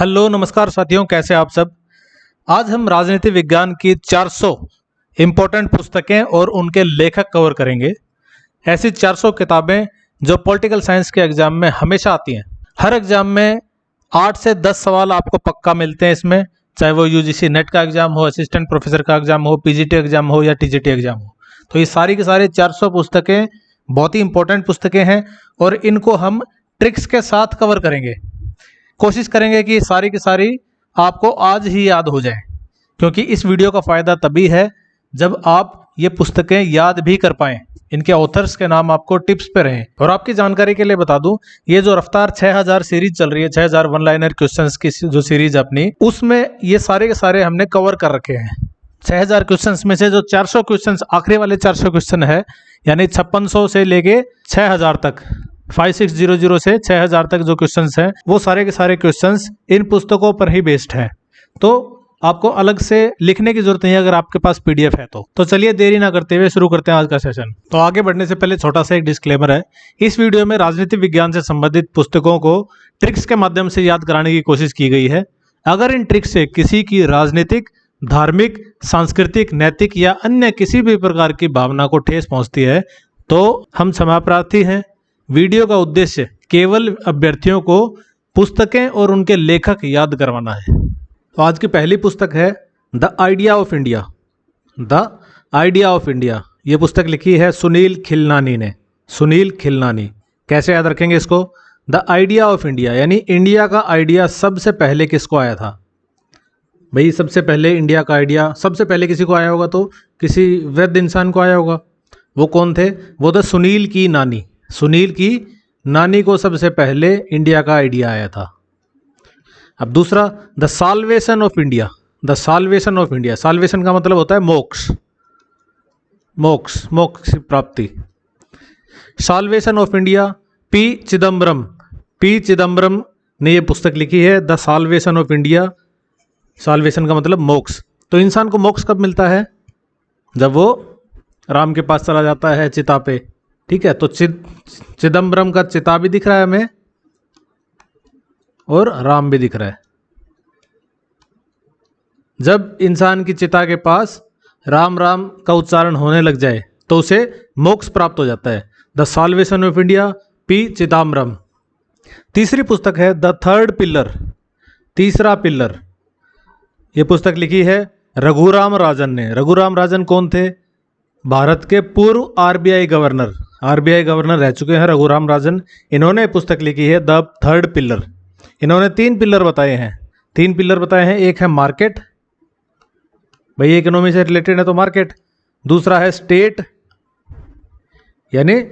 Hello नमस्कार साथियों, कैसे आप सब। आज हम राजनीति विज्ञान की 400 इम्पोर्टेंट पुस्तकें और उनके लेखक कवर करेंगे। ऐसी 400 किताबें जो पॉलिटिकल साइंस के एग्जाम में हमेशा आती हैं। हर एग्जाम में 8 से 10 सवाल आपको पक्का मिलते हैं इसमें, चाहे वो यूजीसी नेट का एग्जाम हो, असिस्टेंट प्रोफेसर का एग्जाम हो, पीजीटी एग्जाम हो या टीजीटी एग्जाम हो। तो ये सारी की सारी 400 पुस्तकें बहुत ही इंपॉर्टेंट पुस्तकें हैं और इनको हम ट्रिक्स के साथ कवर करेंगे। कोशिश करेंगे कि सारी की सारी आपको आज ही याद हो जाए, क्योंकि इस वीडियो का फ़ायदा तभी है जब आप ये पुस्तकें याद भी कर पाएँ। इनके ऑथर्स के नाम आपको टिप्स पे रहें। और आपकी जानकारी के लिए बता दूं, ये जो रफ्तार 6000 सीरीज चल रही है, 6000 वन लाइनर क्वेश्चंस की जो सीरीज अपनी, उसमें ये सारे के सारे हमने कवर कर रखे हैं। 6000 क्वेश्चंस में से जो 400 क्वेश्चंस, आखिरी वाले 400 क्वेश्चन है, यानी 5600 से लेके 6000 तक, 5600 से 6000 तक जो क्वेश्चंस हैं, वो सारे के सारे क्वेश्चंस इन पुस्तकों पर ही बेस्ड हैं। तो आपको अलग से लिखने की जरूरत नहीं है अगर आपके पास पीडीएफ है तो चलिए देरी ना करते हुए शुरू करते हैं आज का सेशन। तो आगे बढ़ने से पहले छोटा सा एक डिस्क्लेमर है। इस वीडियो में राजनीति विज्ञान से संबंधित पुस्तकों को ट्रिक्स के माध्यम से याद कराने की कोशिश की गई है। अगर इन ट्रिक्स से किसी की राजनीतिक, धार्मिक, सांस्कृतिक, नैतिक या अन्य किसी भी प्रकार की भावना को ठेस पहुंचती है तो हम क्षमा प्रार्थी हैं। वीडियो का उद्देश्य केवल अभ्यर्थियों को पुस्तकें और उनके लेखक याद करवाना है। तो आज की पहली पुस्तक है the idea of India. The idea of India, ये पुस्तक लिखी है सुनील खिलनानी ने। सुनील खिलनानी। कैसे याद रखेंगे इसको? द आइडिया ऑफ इंडिया, यानी इंडिया का आइडिया सबसे पहले किसको आया था? भाई सबसे पहले इंडिया का आइडिया सबसे पहले किसी को आया होगा तो किसी वृद्ध इंसान को आया होगा। वो कौन थे? वो द सुनील की नानी। सुनील की नानी को सबसे पहले इंडिया का आइडिया आया था। अब दूसरा, the salvation of India. The salvation of India, salvation का मतलब होता है मोक्ष, मोक्ष, मोक्ष की प्राप्ति। Salvation of India, P Chidambaram. P Chidambaram ने ये पुस्तक लिखी है, the salvation of India. Salvation का मतलब मोक्ष। तो इंसान को मोक्ष कब मिलता है? जब वो राम के पास चला जाता है चिता पे। ठीक है, तो चिदम्बरम का चिता भी दिख रहा है हमें और राम भी दिख रहा है। जब इंसान की चिता के पास राम राम का उच्चारण होने लग जाए तो उसे मोक्ष प्राप्त हो जाता है। The salvation of India, P Chidambaram. तीसरी पुस्तक है द थर्ड पिलर। तीसरा पिलर, ये पुस्तक लिखी है रघुराम राजन ने। रघुराम राजन कौन थे? भारत के पूर्व आरबीआई गवर्नर। आरबीआई गवर्नर रह चुके हैं रघुराम राजन। इन्होंने पुस्तक लिखी है द थर्ड पिलर। इन्होंने 3 पिलर बताए हैं। 3 पिलर बताए हैं। एक है मार्केट, भाई इकोनॉमी से रिलेटेड है तो मार्केट। दूसरा है स्टेट, यानी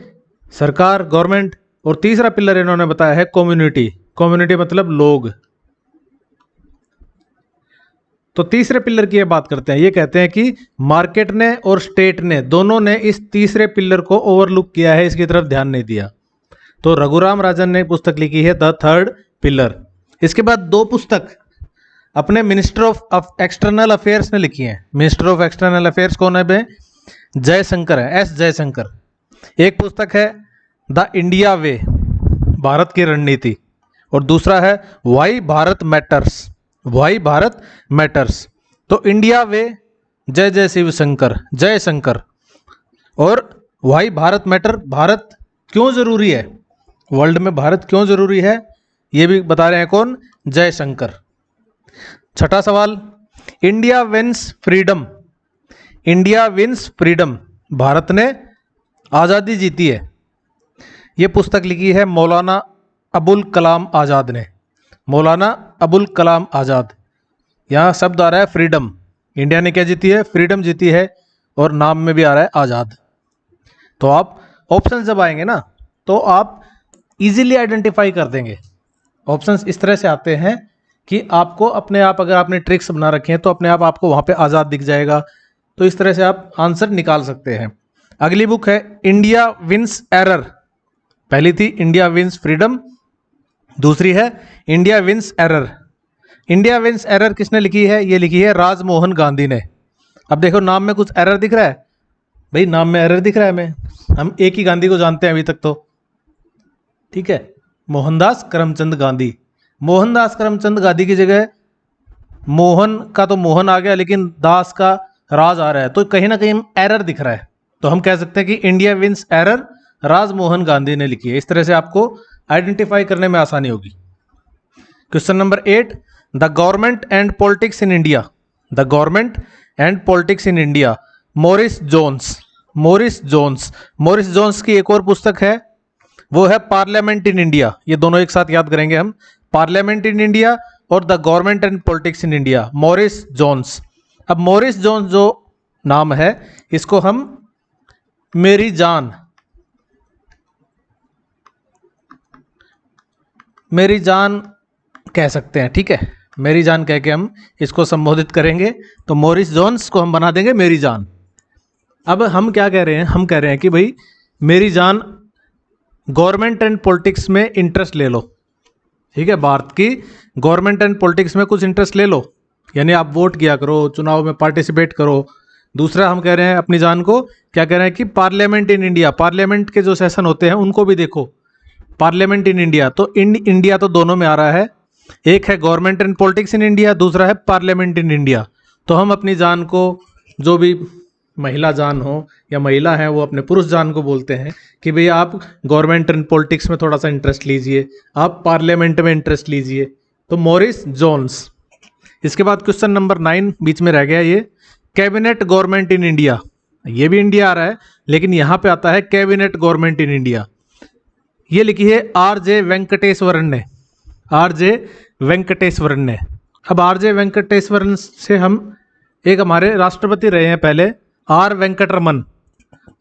सरकार, गवर्नमेंट। और तीसरा पिलर इन्होंने बताया है कम्युनिटी। कम्युनिटी मतलब लोग। तो तीसरे पिलर की ये बात करते हैं। ये कहते हैं कि मार्केट ने और स्टेट ने, दोनों ने इस तीसरे पिलर को ओवरलुक किया है, इसकी तरफ ध्यान नहीं दिया। तो रघुराम राजन ने पुस्तक लिखी है द थर्ड पिलर। इसके बाद 2 पुस्तक अपने मिनिस्टर ऑफ एक्सटर्नल अफेयर्स ने लिखी है। मिनिस्टर ऑफ एक्सटर्नल अफेयर्स कौन है बे? जयशंकर है, एस जयशंकर। एक पुस्तक है द इंडिया वे, भारत की रणनीति। और दूसरा है why Bharat matters. Why Bharat matters. तो इंडिया वे, जय जय शिव शंकर, जय शंकर। और वाई भारत मैटर, भारत क्यों जरूरी है, वर्ल्ड में भारत क्यों जरूरी है, ये भी बता रहे हैं कौन? जयशंकर। छठा सवाल, India wins freedom. India wins freedom, Bharat ने आज़ादी जीती है। ये पुस्तक लिखी है मौलाना अबुल कलाम आज़ाद ने। मौलाना अबुल कलाम आज़ाद। यहाँ शब्द आ रहा है फ्रीडम। इंडिया ने क्या जीती है? फ्रीडम जीती है। और नाम में भी आ रहा है आज़ाद। तो आप ऑप्शन जब आएंगे ना तो आप इजीली आइडेंटिफाई कर देंगे। ऑप्शंस इस तरह से आते हैं कि आपको अपने आप, अगर आपने ट्रिक्स बना रखे हैं तो अपने आप आपको वहाँ पे आज़ाद दिख जाएगा। तो इस तरह से आप आंसर निकाल सकते हैं। अगली बुक है इंडिया विंस एरर। पहली थी इंडिया विंस फ्रीडम, दूसरी है India wins error. India wins error किसने लिखी है? ये लिखी है राजमोहन गांधी ने। अब देखो नाम में कुछ एरर दिख रहा है भाई, नाम में एरर दिख रहा है हमें। हम एक ही गांधी को जानते हैं अभी तक तो, ठीक है, मोहनदास करमचंद गांधी। मोहनदास करमचंद गांधी की जगह मोहन का तो मोहन आ गया, लेकिन दास का राज आ रहा है, तो कहीं ना कहीं एरर दिख रहा है। तो हम कह सकते हैं कि इंडिया विंस एरर, राज मोहन गांधी ने लिखी है। इस तरह से आपको आइडेंटिफाई करने में आसानी होगी। Question number 8, the government and politics in India, the government and politics in India, Morris Jones. Morris Jones, Morris Jones की एक और पुस्तक है, वो है पार्लियामेंट इन इंडिया। ये दोनों एक साथ याद करेंगे हम, पार्लियामेंट इन इंडिया और the government and politics in India, Morris Jones. अब मॉरिस जोन्स जो नाम है, इसको हम मेरी जान, मेरी जान कह सकते हैं, ठीक है। मेरी जान कह के हम इसको संबोधित करेंगे, तो मॉरिस जोन्स को हम बना देंगे मेरी जान। अब हम क्या कह रहे हैं, हम कह रहे हैं कि भाई मेरी जान गवर्नमेंट एंड पॉलिटिक्स में इंटरेस्ट ले लो, ठीक है। भारत की गवर्नमेंट एंड पॉलिटिक्स में कुछ इंटरेस्ट ले लो, यानी आप वोट किया करो, चुनाव में पार्टिसिपेट करो। दूसरा हम कह रहे हैं अपनी जान को क्या कह रहे हैं कि पार्लियामेंट इन इंडिया, पार्लियामेंट के जो सेशन होते हैं उनको भी देखो, पार्लियामेंट इन इंडिया। तो इंडिया तो दोनों में आ रहा है, एक है government and politics in India, दूसरा है पार्लियामेंट इन इंडिया। तो हम अपनी जान को, जो भी महिला जान हो या महिला है वो अपने पुरुष जान को बोलते हैं कि भैया आप गवर्नमेंट एंड पॉलिटिक्स में थोड़ा सा इंटरेस्ट लीजिए, आप पार्लियामेंट में इंटरेस्ट लीजिए। तो मॉरिस जोन्स। इसके बाद क्वेश्चन नंबर 9 बीच में रह गया, ये कैबिनेट गवर्नमेंट इन इंडिया। ये भी इंडिया आ रहा है, लेकिन यहाँ पे आता है कैबिनेट गवर्नमेंट इन इंडिया। ये लिखी है आर.जे. वेंकटेश्वरन ने, आर.जे. वेंकटेश्वरन ने। अब आर.जे. वेंकटेश्वरन से हम, एक हमारे राष्ट्रपति रहे हैं पहले, आर वेंकटरमन।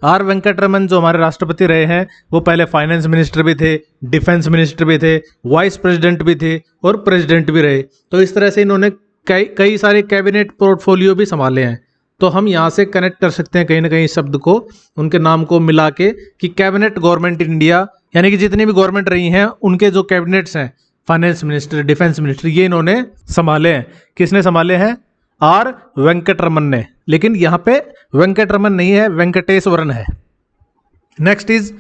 आर वेंकटरमन जो हमारे राष्ट्रपति रहे हैं, वो पहले फाइनेंस मिनिस्टर भी थे, डिफेंस मिनिस्टर भी थे, वाइस प्रेसिडेंट भी थे और प्रेसिडेंट भी रहे। तो इस तरह से इन्होंने कई सारे कैबिनेट पोर्टफोलियो भी संभाले हैं। तो हम यहाँ से कनेक्ट कर सकते हैं कहीं ना कहीं शब्द को, उनके नाम को मिला के, कि कैबिनेट गवर्नमेंट इन इंडिया, यानी कि जितनी भी गवर्नमेंट रही हैं उनके जो कैबिनेट्स हैं, फाइनेंस मिनिस्टर, डिफेंस मिनिस्टर, ये इन्होंने संभाले हैं। किसने संभाले हैं? आर वेंकटरमन ने। लेकिन यहाँ पे वेंकटरमन नहीं है, वेंकटेश्वरन है। नेक्स्ट इज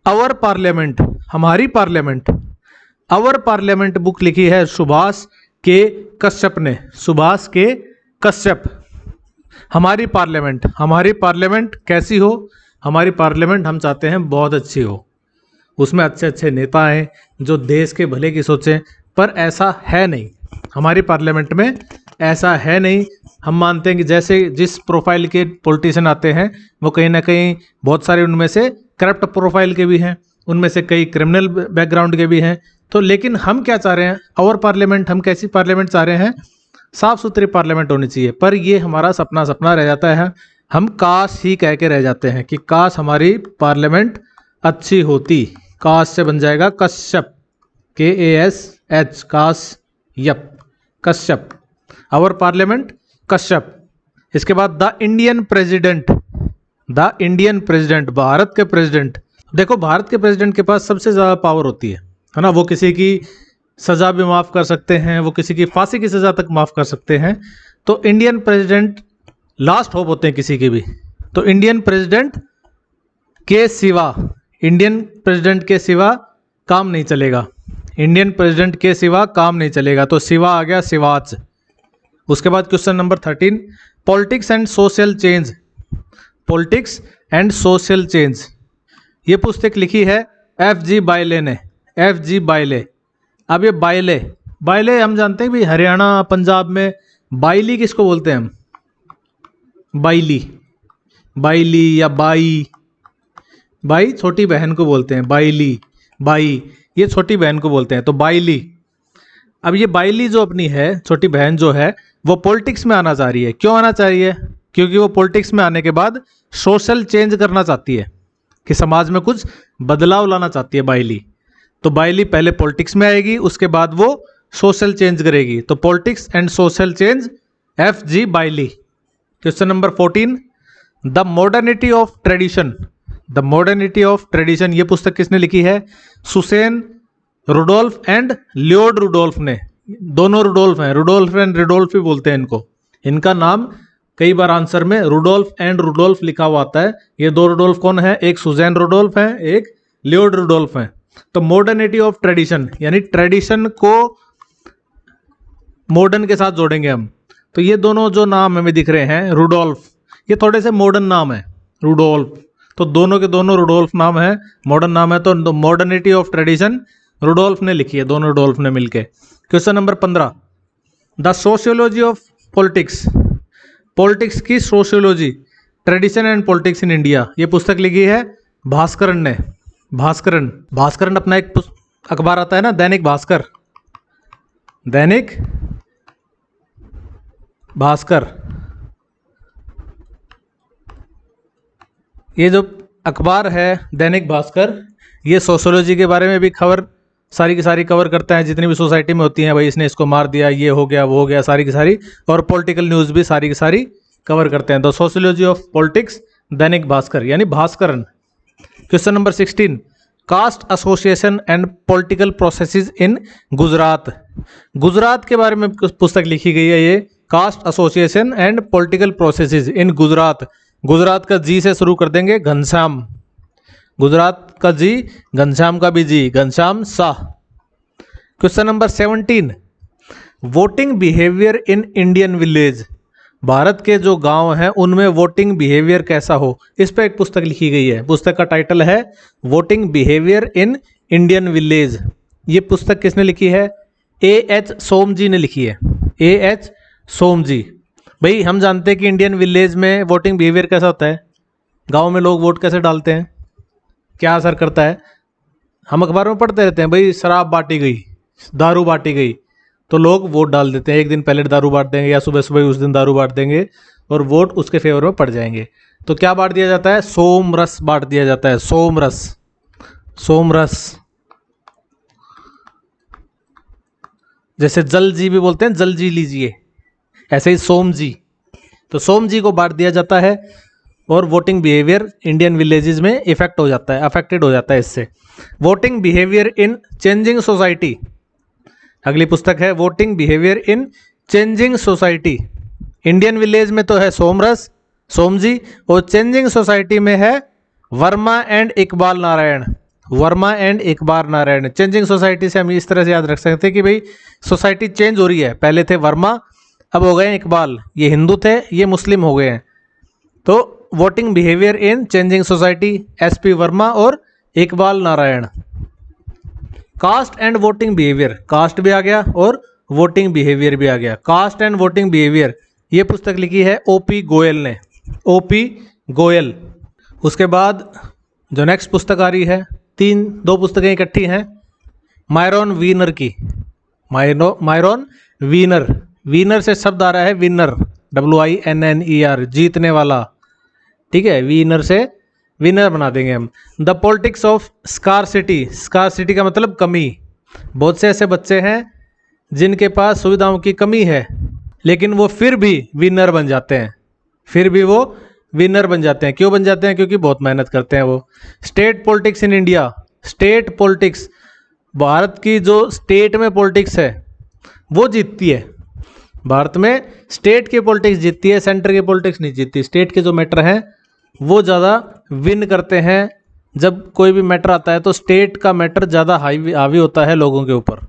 आवर पार्लियामेंट, हमारी पार्लियामेंट। आवर पार्लियामेंट बुक लिखी है सुभाष के कश्यप ने, सुभाष के कश्यप। हमारी पार्लियामेंट, हमारी पार्लियामेंट कैसी हो? हमारी पार्लियामेंट हम चाहते हैं बहुत अच्छी हो, उसमें अच्छे अच्छे नेता हैं जो देश के भले की सोचें, पर ऐसा है नहीं हमारी पार्लियामेंट में, ऐसा है नहीं। हम मानते हैं कि जैसे जिस प्रोफाइल के पॉलिटिशियन आते हैं वो कहीं ना कहीं बहुत सारे उनमें से करप्ट प्रोफाइल के भी हैं, उनमें से कई क्रिमिनल बैकग्राउंड के भी हैं। तो लेकिन हम क्या चाह रहे हैं? आवर पार्लियामेंट, हम कैसी पार्लियामेंट चाह रहे हैं? साफ सुथरी पार्लियामेंट होनी चाहिए। पर ये हमारा सपना सपना रह जाता है, हम काश ही कह के रह जाते हैं कि काश हमारी पार्लियामेंट अच्छी होती। काश से बन जाएगा कश्यप, KASH, काश, यप, कश्यप। Our parliament Kashyap. इसके बाद the Indian president, the Indian president, Bharat के प्रेसिडेंट। देखो भारत के प्रेसिडेंट के पास सबसे ज़्यादा पावर होती है ना। वो किसी की सज़ा भी माफ़ कर सकते हैं, वो किसी की फांसी की सज़ा तक माफ़ कर सकते हैं। तो इंडियन प्रेसिडेंट लास्ट होप होते हैं किसी की भी। तो इंडियन प्रेसिडेंट के सिवा, इंडियन प्रेसिडेंट के सिवा काम नहीं चलेगा, इंडियन प्रेसिडेंट के सिवा काम नहीं चलेगा। तो सिवा आ गया, सिवाच। उसके बाद question number 13, politics and social change, politics and social change. ये पुस्तक लिखी है FG बाइले ने, FG बाइले। अब ये बाइले, बाइले हम जानते हैं भाई हरियाणा पंजाब में बाइली किसको बोलते हैं हम? बाइली, बाइली या बाई, बाई छोटी बहन को बोलते हैं, बाइली, बाई ये छोटी बहन को बोलते हैं, तो बाइली। अब ये बाइली जो अपनी है, छोटी बहन जो है, वो पॉलिटिक्स में आना चाह रही है। क्यों आना चाह रही है? क्योंकि वो पॉलिटिक्स में आने के बाद सोशल चेंज करना चाहती है, कि समाज में कुछ बदलाव लाना चाहती है बाइली। तो बाइली पहले पॉलिटिक्स में आएगी, उसके बाद वो सोशल चेंज करेगी। तो politics and social change, FG Bailey. Question number 14, the modernity of tradition, the modernity of tradition. ये पुस्तक किसने लिखी है? Susanne Rudolph and Lloyd Rudolph ने। दोनों रुडोल्फ हैं, रुडोल्फ एंड रिडोल्फ भी बोलते हैं इनको। इनका नाम कई बार आंसर में रुडोल्फ एंड रुडोल्फ लिखा हुआ आता है। ये दो रुडोल्फ कौन है? एक सुजैन रुडोल्फ है, एक लियोड रुडोल्फ है। तो मॉडर्निटी ऑफ ट्रेडिशन, यानी ट्रेडिशन को मॉडर्न के साथ जोड़ेंगे हम। तो ये दोनों जो नाम हमें दिख रहे हैं, रुडोल्फ, ये थोड़े से मॉडर्न नाम है, रुडोल्फ। तो दोनों के दोनों रुडोल्फ नाम है, मॉडर्न नाम है। तो मॉडर्निटी ऑफ ट्रेडिशन रुडोल्फ ने लिखी है, दोनों रुडोल्फ ने मिलके। Question number 15, the sociology of politics, politics की sociology, tradition and politics in India, ये पुस्तक लिखी है भास्करन ने। भास्करन अपना एक अखबार आता है ना, दैनिक भास्कर, दैनिक भास्कर। ये जो अखबार है दैनिक भास्कर, ये सोशियोलॉजी के बारे में भी खबर सारी की सारी कवर करता है, जितनी भी सोसाइटी में होती हैं, भाई इसने इसको मार दिया, ये हो गया, वो हो गया, सारी की सारी। और पॉलिटिकल न्यूज़ भी सारी की सारी कवर करते हैं। The sociology of politics, Dainik Bhaskar, यानी Bhaskaran. Question number 16, caste association and political processes in Gujarat, Gujarat के बारे में पुस्तक लिखी गई है ये, caste association and political processes in Gujarat. Gujarat का जी से शुरू कर देंगे, घनश्याम, गुजरात का जी, घनश्याम का भी ji, Ghanshyam Shah. Question number 17, voting behaviour in Indian village, Bharat के जो गांव हैं उनमें वोटिंग बिहेवियर कैसा हो, इस पर एक पुस्तक लिखी गई है। पुस्तक का टाइटल है voting behaviour in Indian village. ये पुस्तक किसने लिखी है? A.H. सोम जी ने लिखी है, A.H. सोम जी। भाई हम जानते हैं कि इंडियन विलेज में वोटिंग बिहेवियर कैसा होता है, गांव में लोग वोट कैसे डालते हैं, क्या असर करता है। हम अखबार में पढ़ते रहते हैं, भाई शराब बांटी गई, दारू बांटी गई, तो लोग वोट डाल देते हैं। एक दिन पहले दारू बांट देंगे या सुबह सुबह उस दिन दारू बांट देंगे और वोट उसके फेवर में पड़ जाएंगे। तो क्या बांट दिया जाता है? सोम रस बांट दिया जाता है, सोम रस, सोम रस। जैसे जल जी भी बोलते हैं, जल जी लीजिए, ऐसे ही सोम जी। तो सोम जी को बांट दिया जाता है और वोटिंग बिहेवियर इंडियन विलेजेस में इफेक्ट हो जाता है, अफेक्टेड हो जाता है इससे। Voting behaviour in changing society, अगली पुस्तक है voting behaviour in changing society. Indian village में तो है सोमरस, सोम जी, और चेंजिंग सोसाइटी में है Verma and Iqbal Narayan, Verma and Iqbal Narayan. Changing society से हम इस तरह से याद रख सकते हैं कि भाई सोसाइटी चेंज हो रही है, पहले थे वर्मा, अब हो गए इकबाल, ये हिंदू थे, ये मुस्लिम हो गए हैं। तो voting behaviour in changing society, SP Verma और Iqbal Narayan. Caste and voting behaviour, caste भी आ गया और वोटिंग बिहेवियर भी आ गया। कास्ट एंड वोटिंग बिहेवियर, ये पुस्तक लिखी है OP गोयल ने, OP गोयल। उसके बाद जो नेक्स्ट पुस्तक आ रही है, दो पुस्तकें इकट्ठी हैं, मायरॉन वीनर की, मायरॉन वीनर, वीनर से शब्द आ रहा है विनर, WINNER, जीतने वाला, ठीक है, वीनर से विनर बना देंगे हम। The politics of scarcity, scarcity का मतलब कमी। बहुत से ऐसे बच्चे हैं जिनके पास सुविधाओं की कमी है, लेकिन वो फिर भी विनर बन जाते हैं, फिर भी वो विनर बन जाते हैं। क्यों बन जाते हैं? क्योंकि बहुत मेहनत करते हैं वो। State politics in India, state politics, Bharat की जो स्टेट में पॉलिटिक्स है वो जीतती है। भारत में स्टेट की पॉलिटिक्स जीतती है, सेंटर की पॉलिटिक्स नहीं जीतती। स्टेट के जो मैटर हैं वो ज़्यादा विन करते हैं। जब कोई भी मैटर आता है तो स्टेट का मैटर ज़्यादा हावी होता है लोगों के ऊपर।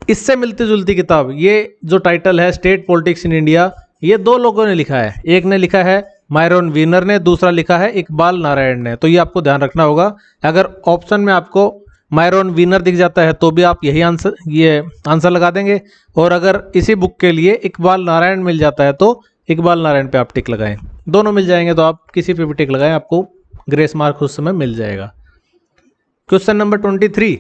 इससे मिलती जुलती किताब, ये जो टाइटल है स्टेट पॉलिटिक्स इन इंडिया, ये दो लोगों ने लिखा है। एक ने लिखा है मायरॉन वीनर ने, दूसरा लिखा है इकबाल नारायण ने। तो ये आपको ध्यान रखना होगा। अगर ऑप्शन में आपको मायरॉन वीनर दिख जाता है तो भी आप यही आंसर लगा देंगे, और अगर इसी बुक के लिए इकबाल नारायण मिल जाता है तो इकबाल नारायण पे आप टिक लगाएं। दोनों मिल जाएंगे तो आप किसी पे भी टिक लगाएं, आपको ग्रेस मार्क उस समय मिल जाएगा। Question number 23,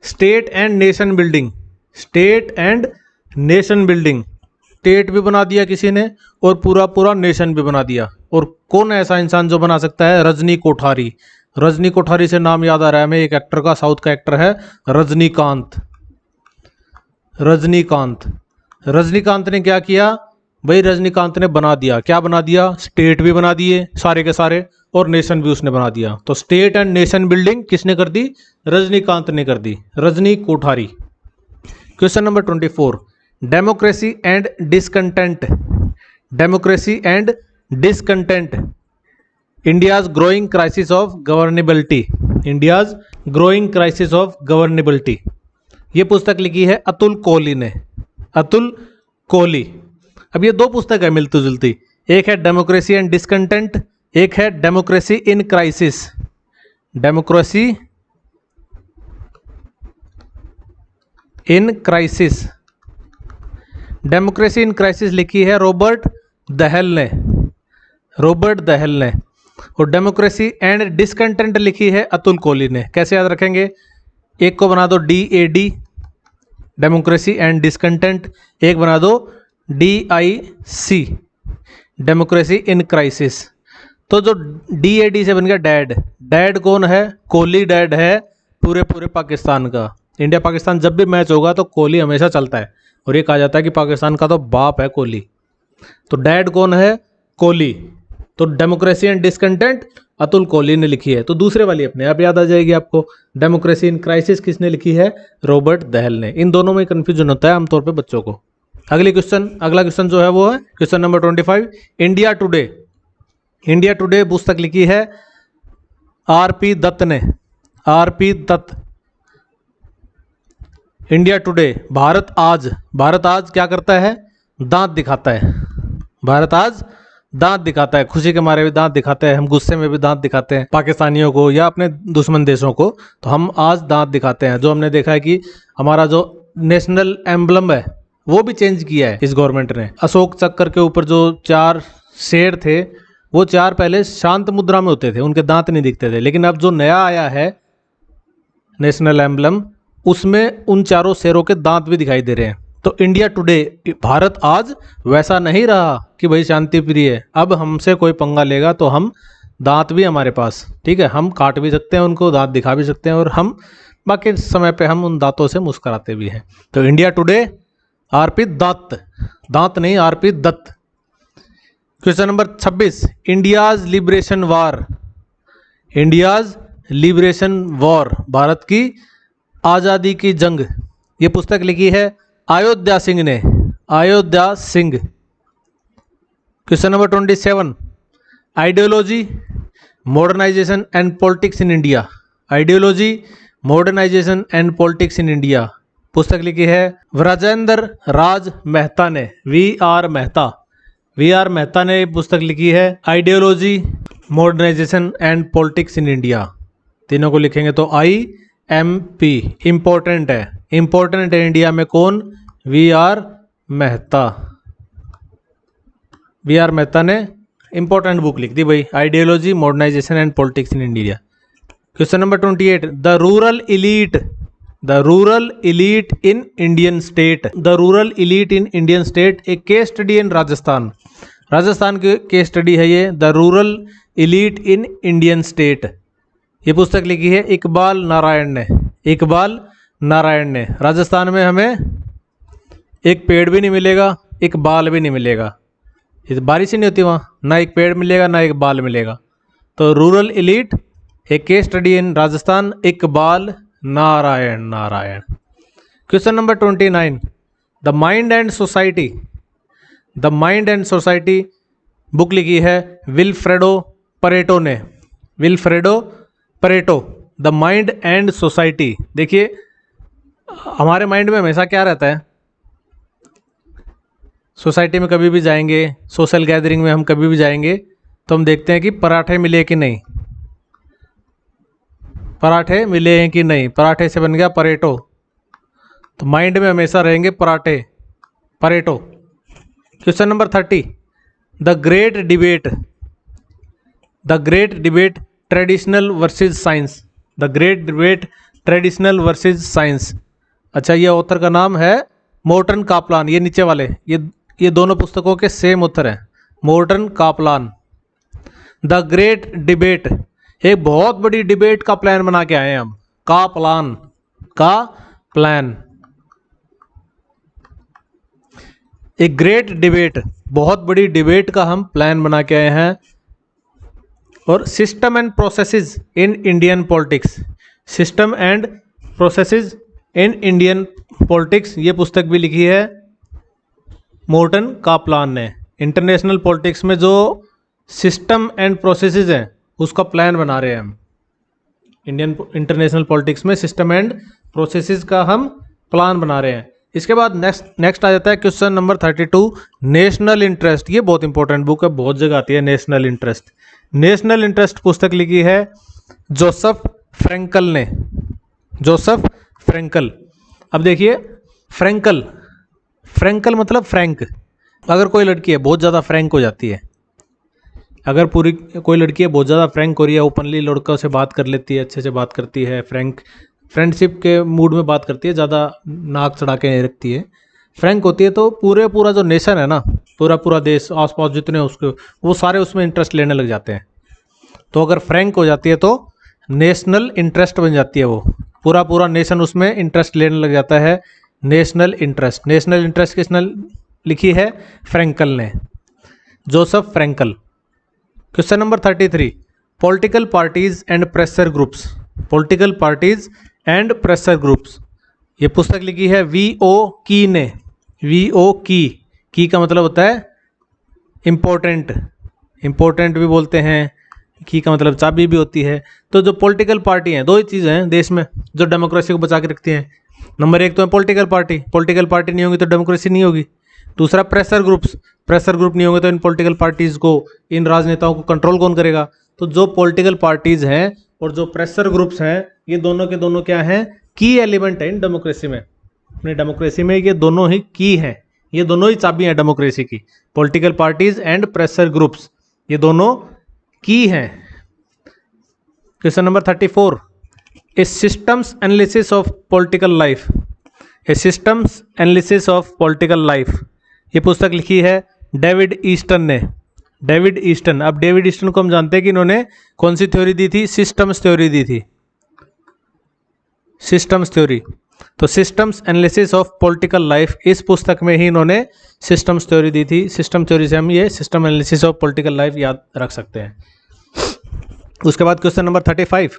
state and nation building, state and nation building. State भी बना दिया किसी ने और पूरा पूरा नेशन भी बना दिया। और कौन ऐसा इंसान जो बना सकता है? रजनी कोठारी। रजनी कोठारी से नाम याद आ रहा है हमें एक एक्टर का, साउथ का एक्टर है रजनीकांत। रजनीकांत, रजनीकांत ने क्या किया भाई? रजनीकांत ने बना दिया, क्या बना दिया? स्टेट भी बना दिए सारे के सारे, और नेशन भी उसने बना दिया। तो स्टेट एंड नेशन बिल्डिंग किसने कर दी? रजनीकांत ने कर दी, Rajni Kothari. Question number 24, democracy and discontent, democracy and discontent, India's growing crisis of governability, India's growing crisis of governability. ये पुस्तक लिखी है अतुल कोहली ने, अतुल कोहली। अब ये दो पुस्तक है मिलती जुलती, एक है डेमोक्रेसी एंड डिसकंटेंट, एक है democracy in crisis. Democracy in crisis, democracy in crisis लिखी है रॉबर्ट दहल ने, रॉबर्ट दहल ने। और डेमोक्रेसी एंड डिसकंटेंट लिखी है अतुल कोहली ने। कैसे याद रखेंगे, एक को बना दो DAD, डेमोक्रेसी एंड डिसकंटेंट, एक बना दो DIC, डेमोक्रेसी इन क्राइसिस। तो जो DAD से बन गया डैड, डैड कौन है, कोहली डैड है पूरे पूरे पाकिस्तान का। इंडिया पाकिस्तान जब भी मैच होगा तो कोहली हमेशा चलता है, और ये कहा जाता है कि पाकिस्तान का तो बाप है कोहली। तो डैड कौन है, कोहली। तो democracy and discontent Atul Kohli ने लिखी है। तो दूसरे वाली अपने आप याद आ जाएगी आपको। डेमोक्रेसी इन क्राइसिस किसने लिखी है, रॉबर्ट दहल ने। इन दोनों में कंफ्यूजन होता है आमतौर पे बच्चों को। अगला क्वेश्चन जो है वो है question number 25, India today. India today पुस्तक लिखी है RP दत्त ने, RP Dutt. India today, Bharat आज। भारत आज क्या करता है, दांत दिखाता है। भारत आज दांत दिखाता है, खुशी के मारे भी दांत दिखाते हैं, हम गुस्से में भी दांत दिखाते हैं पाकिस्तानियों को या अपने दुश्मन देशों को। तो हम आज दांत दिखाते हैं। जो हमने देखा है कि हमारा जो नेशनल एम्बलम है वो भी चेंज किया है इस गवर्नमेंट ने। अशोक चक्कर के ऊपर जो 4 शेर थे वो 4 पहले शांत मुद्रा में होते थे, उनके दांत नहीं दिखते थे। लेकिन अब जो नया आया है नेशनल एम्बलम, उसमें उन 4 शेरों के दांत भी दिखाई दे रहे हैं। तो इंडिया टुडे, भारत आज वैसा नहीं रहा कि भाई शांति प्रिय है। अब हमसे कोई पंगा लेगा तो हम दांत भी हमारे पास, ठीक है, हम काट भी सकते हैं उनको, दांत दिखा भी सकते हैं, और हम बाकी समय पे हम उन दांतों से मुस्कुराते भी हैं। तो इंडिया टुडे RP दत्त, दांत नहीं RP Dutt. Question number 26, India's liberation war. India's liberation war, Bharat की आज़ादी की जंग। ये पुस्तक लिखी है अयोध्या सिंह ने, Ayodhya Singh. Question number 27, ideology modernisation and politics in India. Ideology modernisation and politics in India पुस्तक लिखी है व्रजेंद्र राज मेहता ने, VR मेहता। VR मेहता ने पुस्तक लिखी है ideology modernisation and politics in India. तीनों को लिखेंगे तो IMP, इंपॉर्टेंट है, इंपॉर्टेंट है इंडिया में कौन, VR मेहता। VR मेहता ने इंपॉर्टेंट बुक लिख दी भाई, ideology modernisation and politics in India. Question number 28, the rural elite, the rural elite in Indian state. The rural elite in Indian state एक case study in Rajasthan, Rajasthan की case study है ये, the rural elite in Indian state. ये पुस्तक लिखी है इकबाल नारायण ने, इकबाल नारायण ने। राजस्थान में हमें एक पेड़ भी नहीं मिलेगा, एक बाल भी नहीं मिलेगा, इस बारिश ही नहीं होती वहाँ, ना एक पेड़ मिलेगा ना एक बाल मिलेगा। तो रूरल इलीट एक case study in Rajasthan, Iqbal Narayan, Narayan. Question number 29, the mind and society. The mind and society book लिखी है विल्फ्रेडो परेटो ने, Vilfredo Pareto, the mind and society. देखिए हमारे माइंड में हमेशा क्या रहता है, सोसाइटी में कभी भी जाएंगे, सोशल गैदरिंग में हम कभी भी जाएंगे तो हम देखते हैं कि पराठे मिले कि नहीं, पराठे मिले हैं कि नहीं, पराठे से बन गया परेटो। तो माइंड में हमेशा रहेंगे पराठे, Pareto. Question number 30, the great debate. The great debate traditional versus science. The great debate traditional versus science. अच्छा, ये ऑथर का नाम है मोर्टन कापलान। ये नीचे वाले ये दोनों पुस्तकों के सेम ऑथर हैं, Morton Kaplan. The great debate, एक बहुत बड़ी डिबेट का प्लान बना के आए हैं हम, का प्लान, का प्लान। एक ग्रेट डिबेट, बहुत बड़ी डिबेट का हम प्लान बना के आए हैं। और system and processes in Indian politics, system and processes in Indian politics, ये पुस्तक भी लिखी है मोर्टन कापलान ने। इंटरनेशनल पॉलिटिक्स में जो सिस्टम एंड प्रोसेसेस हैं उसका प्लान बना रहे हैं हम। इंडियन इंटरनेशनल पॉलिटिक्स में सिस्टम एंड प्रोसेसेस का हम प्लान बना रहे हैं। इसके बाद नेक्स्ट आ जाता है क्वेश्चन नंबर 32, नेशनल इंटरेस्ट। ये बहुत इंपॉर्टेंट बुक है, बहुत जगह आती है नेशनल इंटरेस्ट। नेशनल इंटरेस्ट पुस्तक लिखी है जोसेफ फ्रैंकल ने, जोसेफ फ्रैंकल। अब देखिए फ्रैंकल मतलब फ्रैंक। अगर कोई लड़की है बहुत ज़्यादा फ्रैंक हो जाती है, अगर पूरी कोई लड़की है बहुत ज़्यादा फ्रैंक हो रही है, ओपनली लड़कों से बात कर लेती है, अच्छे से बात करती है, फ्रेंडशिप के मूड में बात करती है, ज़्यादा नाक चढ़ा के नहीं रखती है, फ्रैंक होती है, तो पूरा जो नेशन है ना, पूरा देश, आसपास जितने उसके, वो सारे उसमें इंटरेस्ट लेने लग जाते हैं। तो अगर फ्रैंक हो जाती है तो नेशनल इंटरेस्ट बन जाती है, वो पूरा नेशन उसमें इंटरेस्ट लेने लग जाता है। नेशनल इंटरेस्ट किसने लिखी है? फ्रैंकल ने, Joseph Frankel. Question number 33, political parties and pressure groups. Political parties and pressure groups, ये पुस्तक लिखी है V.O. की ने। V.O. की का मतलब होता है इम्पोर्टेंट भी बोलते हैं, की का मतलब चाबी भी होती है। तो जो पॉलिटिकल पार्टी हैं, दो ही चीज़ें हैं देश में जो डेमोक्रेसी को बचा के रखती हैं। नंबर 1 तो है पॉलिटिकल पार्टी नहीं होगी तो डेमोक्रेसी नहीं होगी। दूसरा प्रेशर ग्रुप नहीं होंगे तो इन पॉलिटिकल पार्टीज़ को, इन राजनेताओं को कंट्रोल कौन करेगा? तो जो पॉलिटिकल पार्टीज़ हैं और जो प्रेशर ग्रुप्स हैं, ये दोनों के दोनों क्या हैं? की एलिमेंट है इन डेमोक्रेसी में। अपनी डेमोक्रेसी में ये दोनों ही की हैं, ये दोनों ही चाबी हैं डेमोक्रेसी की। Political parties and pressure groups, ये दोनों की हैं। Question number 34, A systems analysis of political life. A systems analysis of political life, ये पुस्तक लिखी है डेविड ईस्टन ने। डेविड ईस्टन, अब डेविड ईस्टन को हम जानते हैं कि इन्होंने कौन सी थ्योरी दी थी? सिस्टम्स थ्योरी दी थी, सिस्टम्स थ्योरी। तो systems analysis of political life, इस पुस्तक में ही इन्होंने सिस्टम्स थ्योरी दी थी। सिस्टम थ्योरी से हम ये system analysis of political life याद रख सकते हैं। उसके बाद question number 35,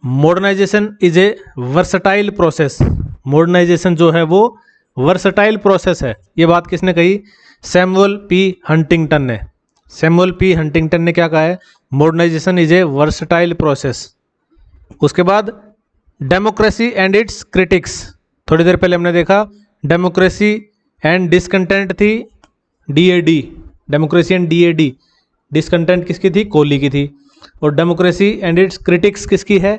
modernisation is a versatile process. Modernisation जो है वो वर्सटाइल प्रोसेस है, ये बात किसने कही? सैमुअल पी हंटिंगटन ने। सैमुअल पी हंटिंगटन ने क्या कहा है? Modernisation is a versatile process. उसके बाद डेमोक्रेसी एंड इट्स क्रिटिक्स, थोड़ी देर पहले हमने देखा डेमोक्रेसी एंड डिसकंटेंट थी DAD, democracy and DAD। Discontent किसकी थी? कोहली की थी। और डेमोक्रेसी एंड इट्स क्रिटिक्स किसकी है?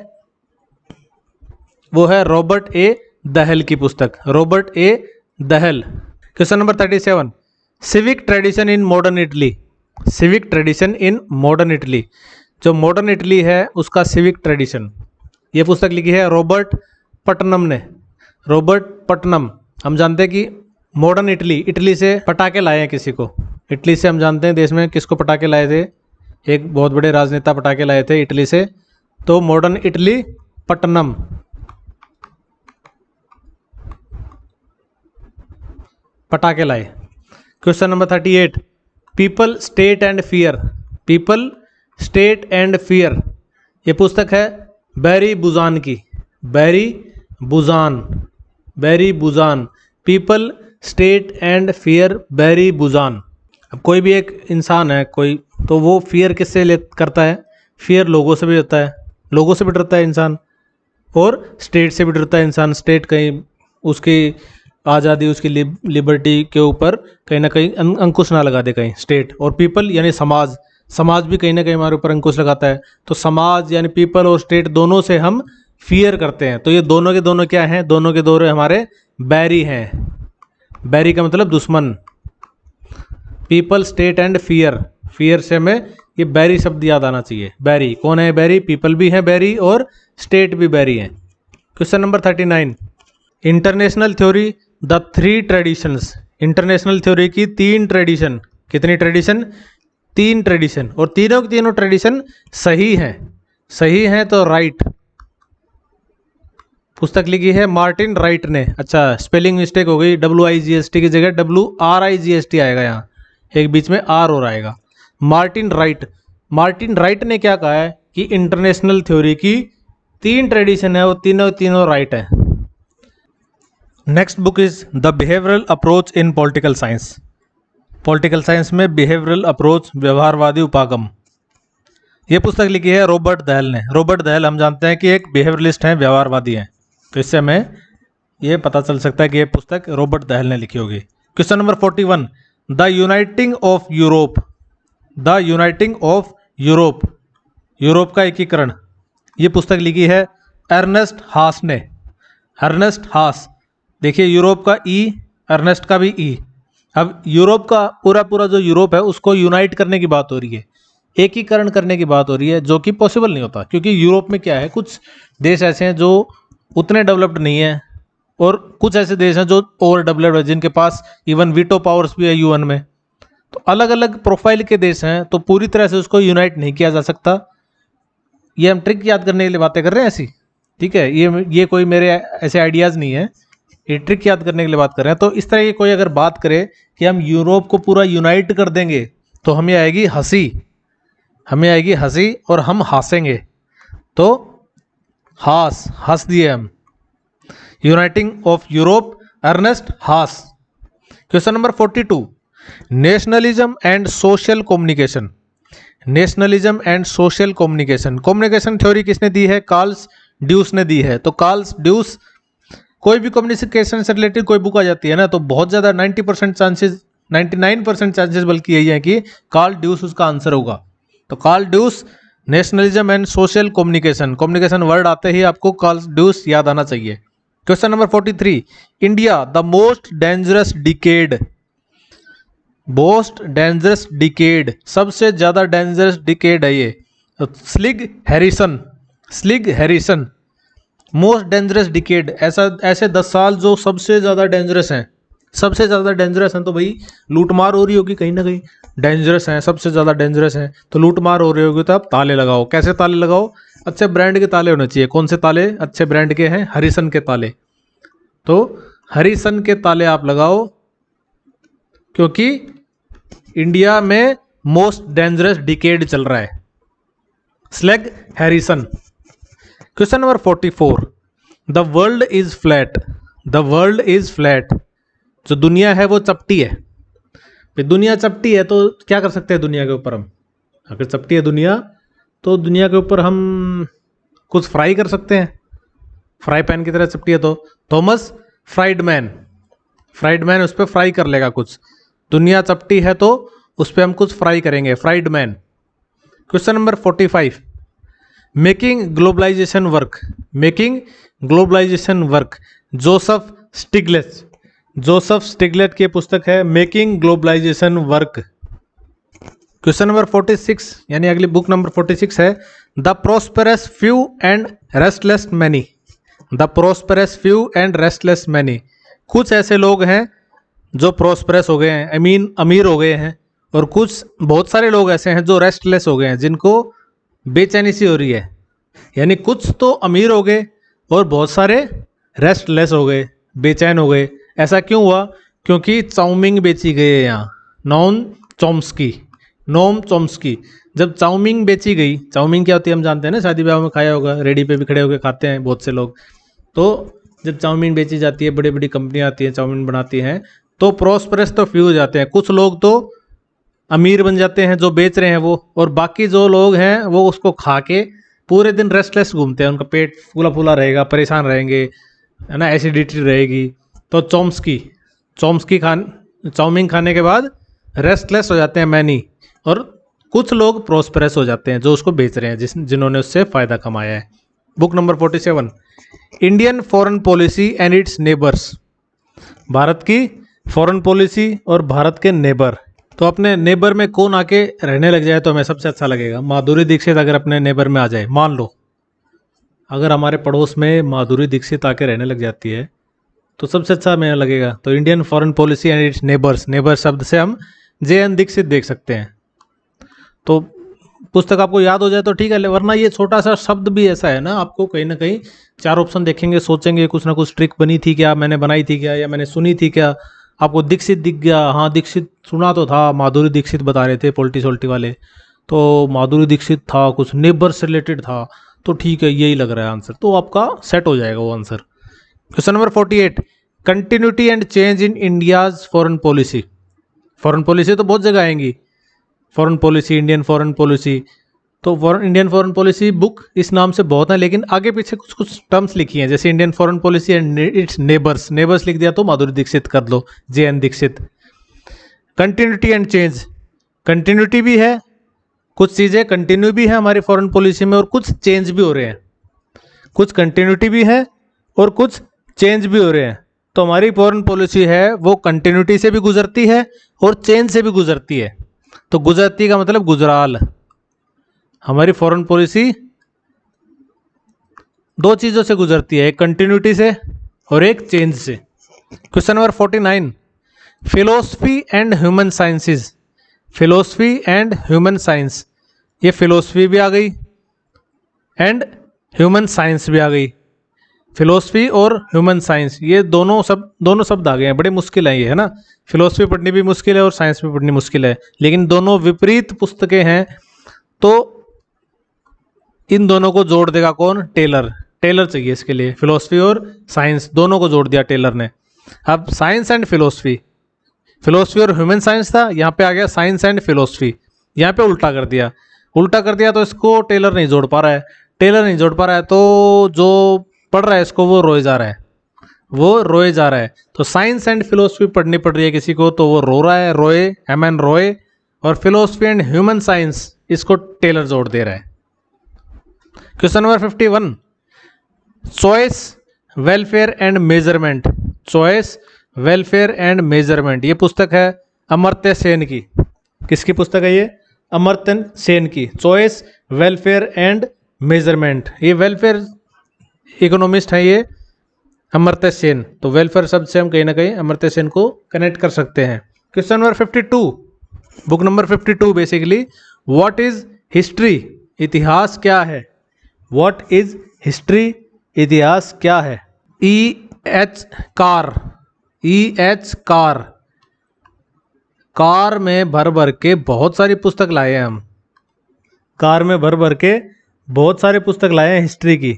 वो है रॉबर्ट ए दहल की पुस्तक, Robert A Dahal. Question number 37, civic tradition in modern Italy. Civic tradition in modern Italy, जो मॉडर्न इटली है उसका सिविक ट्रेडिशन, ये पुस्तक लिखी है रॉबर्ट पटनम ने। रॉबर्ट पटनम, हम जानते हैं कि मॉडर्न इटली से पटाके लाए हैं किसी को। इटली से हम जानते हैं देश में किसको पटाके लाए थे? एक बहुत बड़े राजनेता पटाके लाए थे इटली से। तो मॉडर्न इटली पटनम। पटाके लाए। Question number 38, people state and fear. People state and fear, ये पुस्तक है बैरी बुजान की। बैरी बुजान, पीपल स्टेट एंड फियर, बैरी बुजान। अब कोई भी एक इंसान है कोई, तो वो फियर किससे करता है? फियर लोगों से भी होता है, लोगों से भी डरता है इंसान, और स्टेट से भी डरता है इंसान। स्टेट कहीं उसकी आज़ादी, उसकी लिबर्टी के ऊपर कहीं ना कहीं अंकुश ना लगा दे कहीं स्टेट। और पीपल यानी समाज भी कहीं ना कहीं हमारे ऊपर अंकुश लगाता है। तो समाज यानी पीपल और स्टेट दोनों से हम फियर करते हैं। तो ये दोनों के दोनों क्या हैं? दोनों के दोनों हमारे बैरी हैं। बैरी का मतलब दुश्मन। People state and fear, fear से हमें ये बैरी शब्द याद आना चाहिए। बैरी कौन है? बैरी, पीपल भी है बैरी और स्टेट भी बैरी है। Question number 39, international theory the 3 traditions. International theory की 3 ट्रेडिशन। कितनी ट्रेडिशन? 3 ट्रेडिशन, और तीनों की तीनों ट्रेडिशन सही हैं तो राइट। पुस्तक लिखी है मार्टिन राइट ने। अच्छा, स्पेलिंग मिस्टेक हो गई, WIGST की जगह WRIGST आएगा, यहाँ एक बीच में R और आएगा। मार्टिन राइट ने क्या कहा है कि इंटरनेशनल थ्योरी की 3 ट्रेडिशन है, वो तीनों राइट है। Next book is the behavioural approach in political science. Political science में बिहेवियरल अप्रोच, व्यवहारवादी उपागम, ये पुस्तक लिखी है रॉबर्ट दहल ने। रॉबर्ट दहल हम जानते हैं कि एक बिहेवियरलिस्ट हैं, व्यवहारवादी हैं, तो इससे हमें ये पता चल सकता है कि ये पुस्तक रॉबर्ट दहल ने लिखी होगी। Question number 41, the uniting of Europe, the uniting of Europe, Europe का एकीकरण, ये पुस्तक लिखी है अर्नेस्ट हास ने। अर्नेस्ट हास, देखिए यूरोप का ई, अर्नेस्ट का भी ई। अब यूरोप का पूरा जो यूरोप है उसको यूनाइट करने की बात हो रही है, एकीकरण करने की बात हो रही है, जो कि पॉसिबल नहीं होता, क्योंकि यूरोप में क्या है, कुछ देश ऐसे हैं जो उतने डेवलप्ड नहीं है और कुछ ऐसे देश हैं जो ओवर डेवलप्ड है, जिनके पास इवन वीटो पावर्स भी है यूएन में। तो अलग अलग प्रोफाइल के देश हैं, तो पूरी तरह से उसको यूनाइट नहीं किया जा सकता। ये हम ट्रिक याद करने के लिए बातें कर रहे हैं ऐसी, ठीक है, ये कोई मेरे ऐसे आइडियाज़ नहीं है, ये ट्रिक याद करने के लिए बात कर रहे हैं। तो इस तरह की कोई अगर बात करे कि हम यूरोप को पूरा यूनाइट कर देंगे तो हमें आएगी हंसी, हमें आएगी हंसी और हम हंसेंगे, तो हंस दिए हम। यूनाइटिंग ऑफ यूरोप, अर्नेस्ट हास। Question number 42, nationalism and social communication, nationalism and social communication, communication theory किसने दी है, कार्ल्स ड्यूस ने दी है। तो कार्ल्स ड्यूस, कोई भी कम्युनिकेशन से रिलेटेड कोई बुक आ जाती है ना, तो बहुत ज़्यादा 90% चांसेस, 99% चांसेस बल्कि यही है कि कार्ल ड्यूस उसका आंसर होगा। तो Karl Deutsch, nationalism and social communication, communication word आते ही आपको कार्ल ड्यूस याद आना चाहिए। Question number 43, India the most dangerous decade, most dangerous decade, सबसे ज़्यादा डेंजरस डिकेड है ये, Selig Harrison, Selig Harrison, most dangerous decade, ऐसे 10 साल जो सबसे ज़्यादा डेंजरस हैं, सबसे ज़्यादा डेंजरस हैं। तो भाई लूटमार हो रही होगी कहीं ना कहीं, डेंजरस हैं, सबसे ज़्यादा डेंजरस हैं, तो लूटमार हो रही होगी, तो आप ताले लगाओ। कैसे ताले लगाओ, अच्छे ब्रांड के ताले होने चाहिए। कौन से ताले अच्छे ब्रांड के हैं, हरिसन के ताले, तो हरिसन के ताले आप लगाओ, क्योंकि इंडिया में मोस्ट डेंजरस डिकेड चल रहा है, slag Harrison. Question number 44, the world is flat, the world is flat, जो दुनिया है वो चपटी है। दुनिया चपटी है तो क्या कर सकते हैं दुनिया के ऊपर हम, अगर चपटी है दुनिया तो दुनिया के ऊपर हम कुछ फ्राई कर सकते हैं, फ्राई पैन की तरह चपटी है। तो थॉमस फ्राइडमैन, फ्राइडमैन उस पर फ्राई कर लेगा कुछ, दुनिया चपटी है तो उस पर हम कुछ फ्राई करेंगे, Friedman. Question number 45, making globalisation work, making globalisation work, Joseph Stiglitz, Joseph Stiglitz की पुस्तक है making globalisation work. Question number 46, यानी अगली बुक नंबर 46 है the prosperous few and restless many, the prosperous few and restless many, कुछ ऐसे लोग हैं जो प्रोस्पेरस हो गए हैं, आई मीन अमीर हो गए हैं, और कुछ बहुत सारे लोग ऐसे हैं जो रेस्टलेस हो गए हैं, जिनको बेचैनी सी हो रही है। यानी कुछ तो अमीर हो गए और बहुत सारे रेस्टलेस हो गए, बेचैन हो गए। ऐसा क्यों हुआ, क्योंकि चाउमिंग बेची गई है यहाँ, नोम चॉम्स्की, नोम चॉम्स्की। जब चाउमिंग बेची गई, चाउमिंग क्या होती है हम जानते हैं ना, शादी ब्याह में खाया होगा, रेडी पे भी खड़े होकर खाते हैं बहुत से लोग। तो जब चाउमीन बेची जाती है, बड़ी बड़ी कंपनियाँ आती हैं चाउमीन बनाती हैं, तो प्रोस्पेरस तो फ्यू हो जाते हैं, कुछ लोग तो अमीर बन जाते हैं जो बेच रहे हैं वो, और बाकी जो लोग हैं वो उसको खा के पूरे दिन रेस्टलेस घूमते हैं, उनका पेट फूला फूला रहेगा, परेशान रहेंगे, है ना, एसिडिटी रहेगी। तो चॉम्स्की चाउमीन खाने के बाद रेस्टलेस हो जाते हैं मैनी, और कुछ लोग प्रोस्पेरस हो जाते हैं जो उसको बेच रहे हैं, जिन्होंने उससे फ़ायदा कमाया है। Book number 47, Indian foreign policy and its neighbours, Bharat की फॉरेन पॉलिसी और भारत के नेबर। तो अपने नेबर में कौन आके रहने लग जाए तो हमें सबसे अच्छा लगेगा, माधुरी दीक्षित अगर अपने नेबर में आ जाए, मान लो अगर हमारे पड़ोस में माधुरी दीक्षित आके रहने लग जाती है तो सबसे अच्छा हमें लगेगा। तो Indian foreign policy and its neighbours, neighbour शब्द से हम JN दीक्षित देख सकते हैं। तो पुस्तक आपको याद हो जाए तो ठीक है, वरना ये छोटा सा शब्द भी ऐसा है ना, आपको कहीं ना कहीं 4 ऑप्शन देखेंगे, सोचेंगे कुछ ना कुछ ट्रिक बनी थी क्या, मैंने बनाई थी क्या, या मैंने सुनी थी क्या। आपको दीक्षित दिख गया, हाँ दीक्षित सुना तो था, माधुरी दीक्षित बता रहे थे पोल्टी सोल्टी वाले, तो माधुरी दीक्षित था, कुछ नेबर से रिलेटेड था, तो ठीक है यही लग रहा है आंसर, तो आपका सेट हो जाएगा वो answer. Question number 48, continuity and change in India's foreign policy. Foreign policy तो बहुत जगह आएंगी, foreign policy, Indian foreign policy, तो इंडियन फॉरेन पॉलिसी बुक इस नाम से बहुत है, लेकिन आगे पीछे कुछ कुछ टर्म्स लिखी हैं, जैसे Indian foreign policy and its neighbours, neighbours लिख दिया तो माधुरी दीक्षित कर लो, JN Dikshit. Continuity and change, continuity भी है, कुछ चीज़ें कंटिन्यू भी है हमारी फॉरेन पॉलिसी में और कुछ चेंज भी हो रहे हैं, कुछ कंटिन्यूटी भी है और कुछ चेंज भी हो रहे हैं। तो हमारी फॉरेन पॉलिसी है वो कंटिन्यूटी से भी गुजरती है और चेंज से भी गुजरती है। तो गुजरती का मतलब गुजराल। हमारी फॉरेन पॉलिसी दो चीज़ों से गुजरती है, एक कंटिन्यूटी से और एक चेंज से। Question number 49, philosophy and human sciences, philosophy and human science, ये फिलोसफी भी आ गई एंड ह्यूमन साइंस भी आ गई। फिलोसफी और ह्यूमन साइंस ये दोनों शब्द आ गए हैं, बड़े मुश्किल है ये, है ना। फिलोसफी पढ़नी भी मुश्किल है और साइंस भी पढ़नी मुश्किल है, लेकिन दोनों विपरीत पुस्तकें हैं। तो इन दोनों को जोड़ देगा कौन? टेलर। टेलर चाहिए इसके लिए, फिलोसफी और साइंस दोनों को जोड़ दिया टेलर ने। अब साइंस एंड फिलोसफी, फिलोसफी और ह्यूमन साइंस था, यहाँ पे आ गया साइंस एंड फिलोसफी, यहाँ पे उल्टा कर दिया। उल्टा कर दिया तो इसको टेलर नहीं जोड़ पा रहा है, टेलर नहीं जोड़ पा रहा है तो जो पढ़ रहा है इसको वो रोए जा रहा है, वो रोए जा रहा है। तो साइंस एंड फिलोसफी पढ़नी पड़ रही है किसी को तो वो रो रहा है, रोए, MN रोए। और फिलोसफी एंड ह्यूमन साइंस इसको टेलर जोड़ दे रहा है। Question number 51, choice, welfare and measurement, choice, welfare and measurement, ये पुस्तक है अमर्त्य सेन की। किसकी पुस्तक है ये? अमर्त्य सेन की। चॉइस, वेलफेयर एंड मेजरमेंट, ये वेलफेयर इकोनॉमिस्ट है ये अमर्त्य सेन। तो वेलफेयर शब्द से हम कहीं ना कहीं अमर्त्य सेन को कनेक्ट कर सकते हैं। Question number 52, book number 52 basically, what is history, इतिहास क्या है? व्हाट इज हिस्ट्री, इतिहास क्या है? EH car, EH car, car में भर भर के बहुत सारी पुस्तक लाए हैं हम, कार में भर भर के बहुत सारी पुस्तक लाए हैं हिस्ट्री की।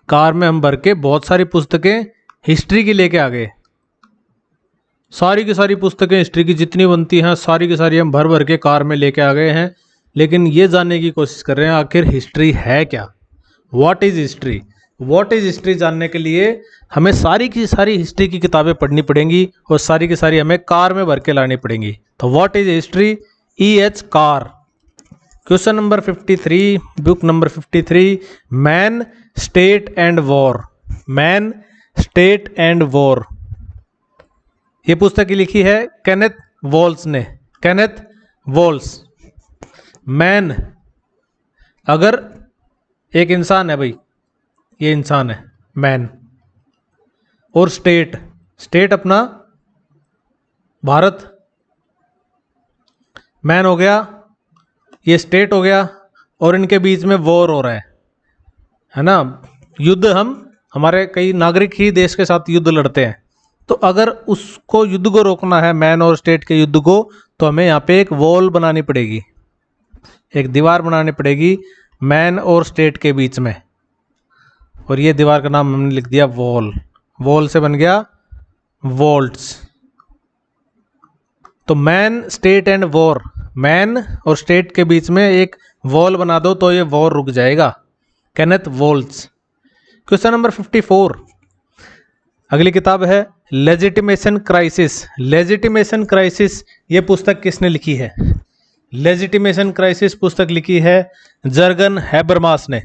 कार में हम भर के बहुत सारी पुस्तकें हिस्ट्री की लेके आ गए, सारी की सारी पुस्तकें हिस्ट्री की जितनी बनती हैं सारी की सारी हम भर भर के कार में लेके आ गए हैं। लेकिन ये जानने की कोशिश कर रहे हैं आखिर हिस्ट्री है क्या, what is history. What is history जानने के लिए हमें सारी की सारी हिस्ट्री की किताबें पढ़नी पड़ेंगी और सारी की सारी हमें कार में भर के लानी पड़ेंगी। तो what is history, EH car. Question number 53, book number 53, man, state and war, man, state and war, ये पुस्तक लिखी है केनेथ वॉल्स ने, केनेथ वॉल्स। मैन, अगर एक इंसान है भाई, ये इंसान है मैन, और स्टेट, स्टेट अपना भारत, मैन हो गया, ये स्टेट हो गया, और इनके बीच में वॉर हो रहा है ना, युद्ध। हमारे कई नागरिक ही देश के साथ युद्ध लड़ते हैं। तो अगर उसको युद्ध को रोकना है, मैन और स्टेट के युद्ध को, तो हमें यहाँ पे एक वॉल बनानी पड़ेगी, एक दीवार बनानी पड़ेगी मैन और स्टेट के बीच में। और ये दीवार का नाम हमने लिख दिया वॉल, वॉल से बन गया वॉल्ट्स। तो man, state and war, man और स्टेट के बीच में एक वॉल बना दो तो ये वॉर रुक जाएगा, केनेथ वॉल्स। क्वेश्चन नंबर 54, अगली किताब है लेजिटिमेशन क्राइसिस। लेजिटिमेशन क्राइसिस ये पुस्तक किसने लिखी है? लेजिटिमेशन क्राइसिस पुस्तक लिखी है जर्गन हैबरमास ने,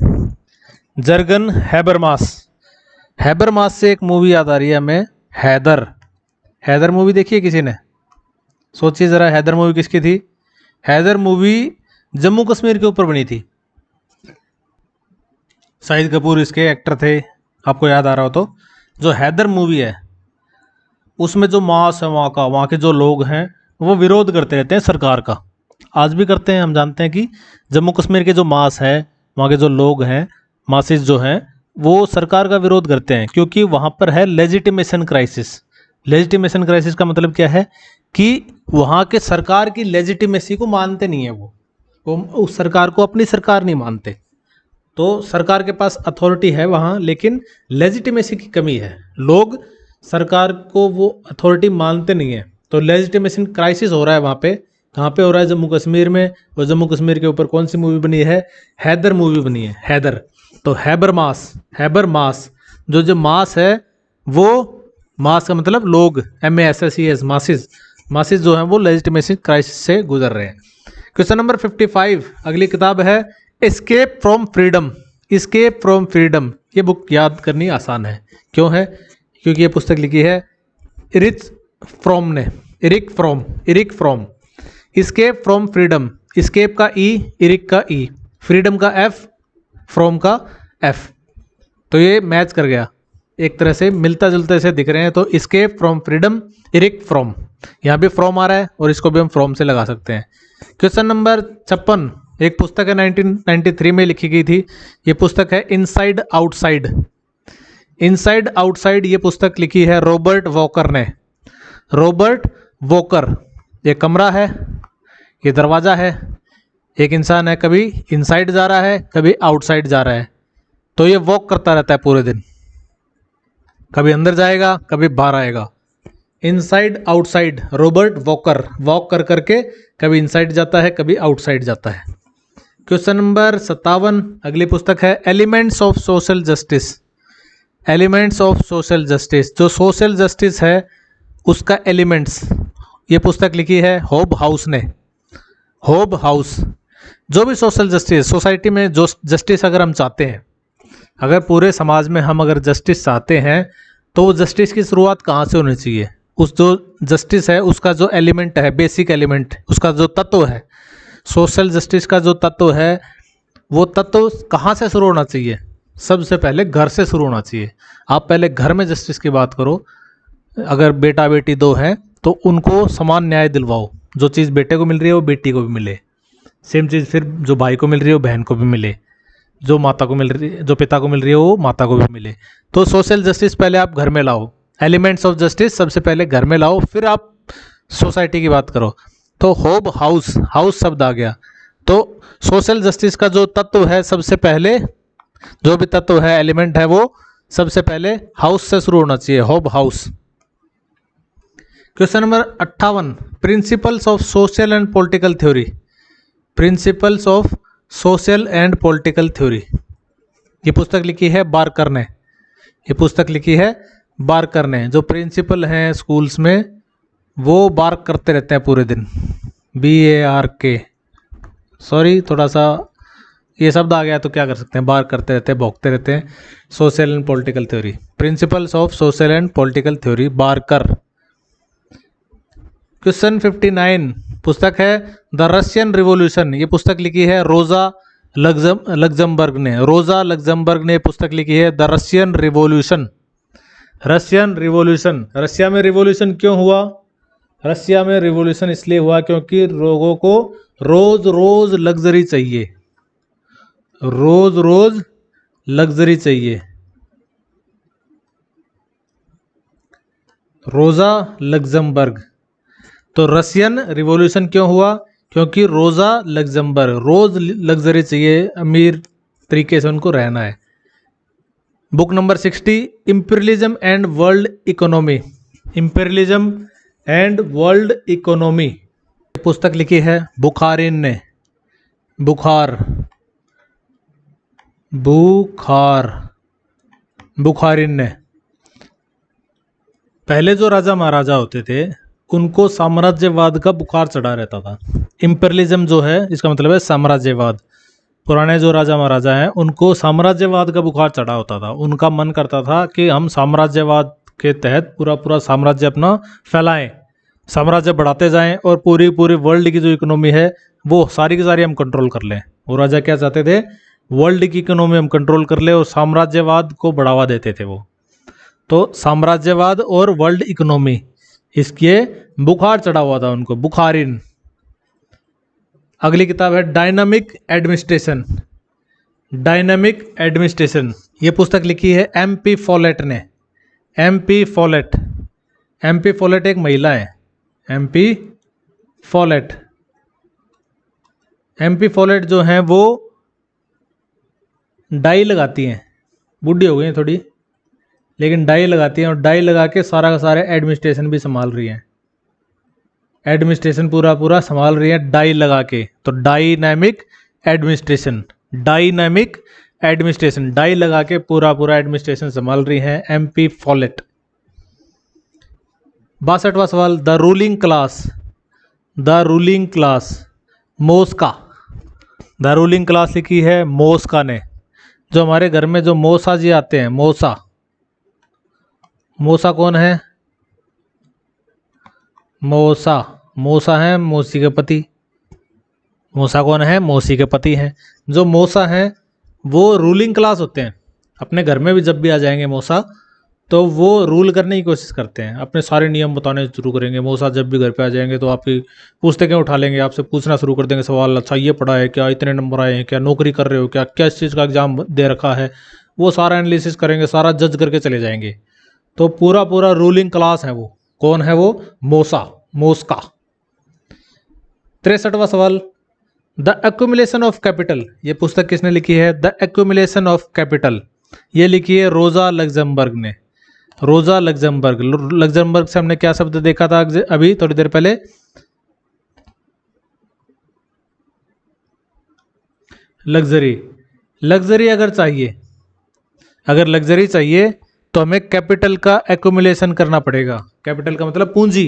जर्गन हैबरमास। हैबरमास से एक मूवी याद आ रही है हमें, हैदर। हैदर मूवी देखी है किसी ने? सोचिए ज़रा, हैदर मूवी किसकी थी? हैदर मूवी जम्मू कश्मीर के ऊपर बनी थी। शाहिद कपूर इसके एक्टर थे, आपको याद आ रहा हो तो। जो हैदर मूवी है उसमें जो मास है वहाँ का, वहाँ के जो लोग हैं वो विरोध करते रहते हैं सरकार का, आज भी करते हैं। हम जानते हैं कि जम्मू कश्मीर के जो मास है, वहाँ के जो लोग हैं, मासिस जो हैं, वो सरकार का विरोध करते हैं क्योंकि वहाँ पर है लेजिटिमेशन क्राइसिस। लेजिटिमेशन क्राइसिस का मतलब क्या है कि वहाँ के सरकार की लेजिटिमेसी को मानते नहीं है, वो उस सरकार को अपनी सरकार नहीं मानते। तो सरकार के पास अथॉरिटी है वहाँ, लेकिन लेजिटिमेसी की कमी है, लोग सरकार को वो अथॉरिटी मानते नहीं है। तो लेजिटिमेशन क्राइसिस हो रहा है वहाँ पे कहाँ पे हो रहा है? जम्मू कश्मीर में। और जम्मू कश्मीर के ऊपर कौन सी मूवी बनी है? हैदर मूवी बनी है, हैदर। तो हैबर मास, हैबर मास, जो मास है वो, मास का मतलब लोग, MASSES, मासिस, मासिस जो है वो लेजिटिमेसी क्राइसिस से गुजर रहे हैं। क्वेश्चन नंबर 55, अगली किताब है escape from freedom. Escape from freedom, ये बुक याद करनी आसान है। क्यों है? क्योंकि ये पुस्तक लिखी है इरिक फ्रॉम ने, Eric from. Escape from freedom, escape का ई, इरिक का ई, फ्रीडम का एफ, फ्रॉम का एफ। तो ये मैच कर गया, एक तरह से मिलता जुलता से दिख रहे हैं। तो escape from freedom, Eric from, यहाँ भी फ्रॉम आ रहा है और इसको भी हम फ्रॉम से लगा सकते हैं। क्वेश्चन नंबर 56, एक पुस्तक है 1993 में लिखी गई थी। ये पुस्तक है इनसाइड आउटसाइड। इनसाइड आउटसाइड ये पुस्तक लिखी है रॉबर्ट वॉकर ने। रॉबर्ट वॉकर, ये कमरा है, ये दरवाज़ा है, एक इंसान है, कभी इनसाइड जा रहा है, कभी आउटसाइड जा रहा है। तो ये वॉक करता रहता है पूरे दिन, कभी अंदर जाएगा, कभी बाहर आएगा। Inside outside, Robert walker, walk कर करके कभी इनसाइड जाता है, कभी आउटसाइड जाता है। क्वेश्चन नंबर 57, अगली पुस्तक है elements of social justice. Elements of social justice, जो सोशल जस्टिस है उसका एलिमेंट्स, ये पुस्तक लिखी है होब हाउस ने। होब हाउस, जो भी सोशल जस्टिस, सोसाइटी में जो जस्टिस अगर हम चाहते हैं, अगर पूरे समाज में हम अगर जस्टिस चाहते हैं, तो वो जस्टिस की शुरुआत कहाँ से होनी चाहिए? उस जो जस्टिस है उसका जो एलिमेंट है, बेसिक एलिमेंट, उसका जो तत्व है, सोशल जस्टिस का जो तत्व है, वो तत्व कहाँ से शुरू होना चाहिए? सबसे पहले घर से शुरू होना चाहिए। आप पहले घर में जस्टिस की बात करो। अगर बेटा बेटी दो हैं तो उनको समान न्याय दिलवाओ, जो चीज़ बेटे को मिल रही है वो बेटी को भी मिले, सेम चीज़ फिर जो भाई को मिल रही है वो बहन को भी मिले, जो माता को मिल रही है, जो पिता को मिल रही है वो माता को भी मिले। तो सोशल जस्टिस पहले आप घर में लाओ, एलिमेंट्स ऑफ जस्टिस सबसे पहले घर में लाओ, फिर आप सोसाइटी की बात करो। तो होब हाउस, हाउस शब्द आ गया। तो सोशल जस्टिस का जो तत्व है, सबसे पहले जो भी तत्व है, एलिमेंट है, वो सबसे पहले हाउस से शुरू होना चाहिए, होब house. Question number 58, principles of social and political theory. Principles of social and political theory, ये पुस्तक लिखी है बारकर ने। ये पुस्तक लिखी है बारकर ने। जो प्रिंसिपल हैं स्कूल्स में, वो बार्क करते रहते हैं पूरे दिन, BARK, सॉरी थोड़ा सा ये शब्द आ गया तो क्या कर सकते हैं, बार्क करते रहते हैं, भौंकते रहते हैं। Social and political theory, principles of social and political theory, Barker. Question 59, पुस्तक है द रशियन रिवॉल्यूशन। ये पुस्तक लिखी है रोजा लग्जमबर्ग ने। रोजा लग्जमबर्ग ने पुस्तक लिखी है the Russian revolution. Russian revolution, Russia में रिवॉल्यूशन क्यों हुआ? रशिया में रिवॉल्यूशन इसलिए हुआ क्योंकि लोगों को रोज रोज लग्जरी चाहिए, रोज रोज लग्जरी चाहिए। रोजा लग्जमबर्ग। तो रशियन रिवॉल्यूशन क्यों हुआ? क्योंकि रोजा लग्जमबर्ग, रोज लग्जरी चाहिए, अमीर तरीके से उनको रहना है। Book number 60, imperialism and world economy. Imperialism and world economy, पुस्तक लिखी है बुखारिन ने। बुखार, बुखार, बुखारिन ने। पहले जो राजा महाराजा होते थे उनको साम्राज्यवाद का बुखार चढ़ा रहता था। इंपीरियलिज्म जो है इसका मतलब है साम्राज्यवाद। पुराने जो राजा महाराजा हैं उनको साम्राज्यवाद का बुखार चढ़ा होता था। उनका मन करता था कि हम साम्राज्यवाद के तहत पूरा पूरा साम्राज्य अपना फैलाएं, साम्राज्य बढ़ाते जाएं और पूरी पूरी वर्ल्ड की जो इकोनॉमी है वो सारी की सारी हम कंट्रोल कर लें। वो राजा क्या चाहते थे? वर्ल्ड की इकोनॉमी हम कंट्रोल कर ले और साम्राज्यवाद को बढ़ावा देते थे वो। तो साम्राज्यवाद और वर्ल्ड इकोनॉमी, इसके बुखार चढ़ा हुआ था उनको, बुखारिन। अगली किताब है डायनामिक एडमिनिस्ट्रेशन। डायनामिक एडमिनिस्ट्रेशन, ये पुस्तक लिखी है MP फॉलेट ने। MP फॉलेट, MP फॉलेट एक महिला है। MP फॉलेट, MP फॉलेट जो हैं वो डाई लगाती हैं, बूढ़ी हो गई हैं थोड़ी, लेकिन डाई लगाती हैं और डाई लगा के सारा का सारा एडमिनिस्ट्रेशन भी संभाल रही हैं। एडमिनिस्ट्रेशन पूरा पूरा संभाल रही है डाई लगा के, तो dynamic administration, dynamic administration, dye लगा के पूरा पूरा एडमिनिस्ट्रेशन संभाल रही है MP फॉलेट। 62वां सवाल, the ruling class, the ruling class Mosca, the ruling class लिखी है मोस्का ने। जो हमारे घर में जो मौसा जी आते हैं, मौसा, मौसा कौन है? मौसा, मौसा है मौसी के पति। मौसा कौन है? मौसी के पति हैं। जो मौसा हैं वो रूलिंग क्लास होते हैं। अपने घर में भी जब भी आ जाएंगे मौसा, तो वो रूल करने की कोशिश करते हैं, अपने सारे नियम बताने शुरू करेंगे। मौसा जब भी घर पे आ जाएंगे तो आपकी पुस्तकें उठा लेंगे, आपसे पूछना शुरू कर देंगे सवाल, अच्छा ये पढ़ा है क्या, इतने नंबर आए हैं क्या, नौकरी कर रहे हो क्या, क्या इस चीज़ का एग्जाम दे रखा है, वो सारा एनालिसिस करेंगे, सारा जज करके चले जाएंगे। तो पूरा पूरा रूलिंग क्लास है वो। कौन है वो? मौसा, मोस्का। 63वां सवाल, द एक्यूमुलेशन ऑफ कैपिटल, ये पुस्तक किसने लिखी है? द एक्यूमुलेशन ऑफ कैपिटल, ये लिखी है रोजा लग्जमबर्ग ने। रोजा लग्जमबर्ग, लग्जमबर्ग से हमने क्या शब्द देखा था अभी थोड़ी देर पहले? लग्जरी। लग्जरी अगर चाहिए, अगर लग्जरी चाहिए तो हमें कैपिटल का एक्यूमुलेशन करना पड़ेगा। कैपिटल का मतलब पूंजी,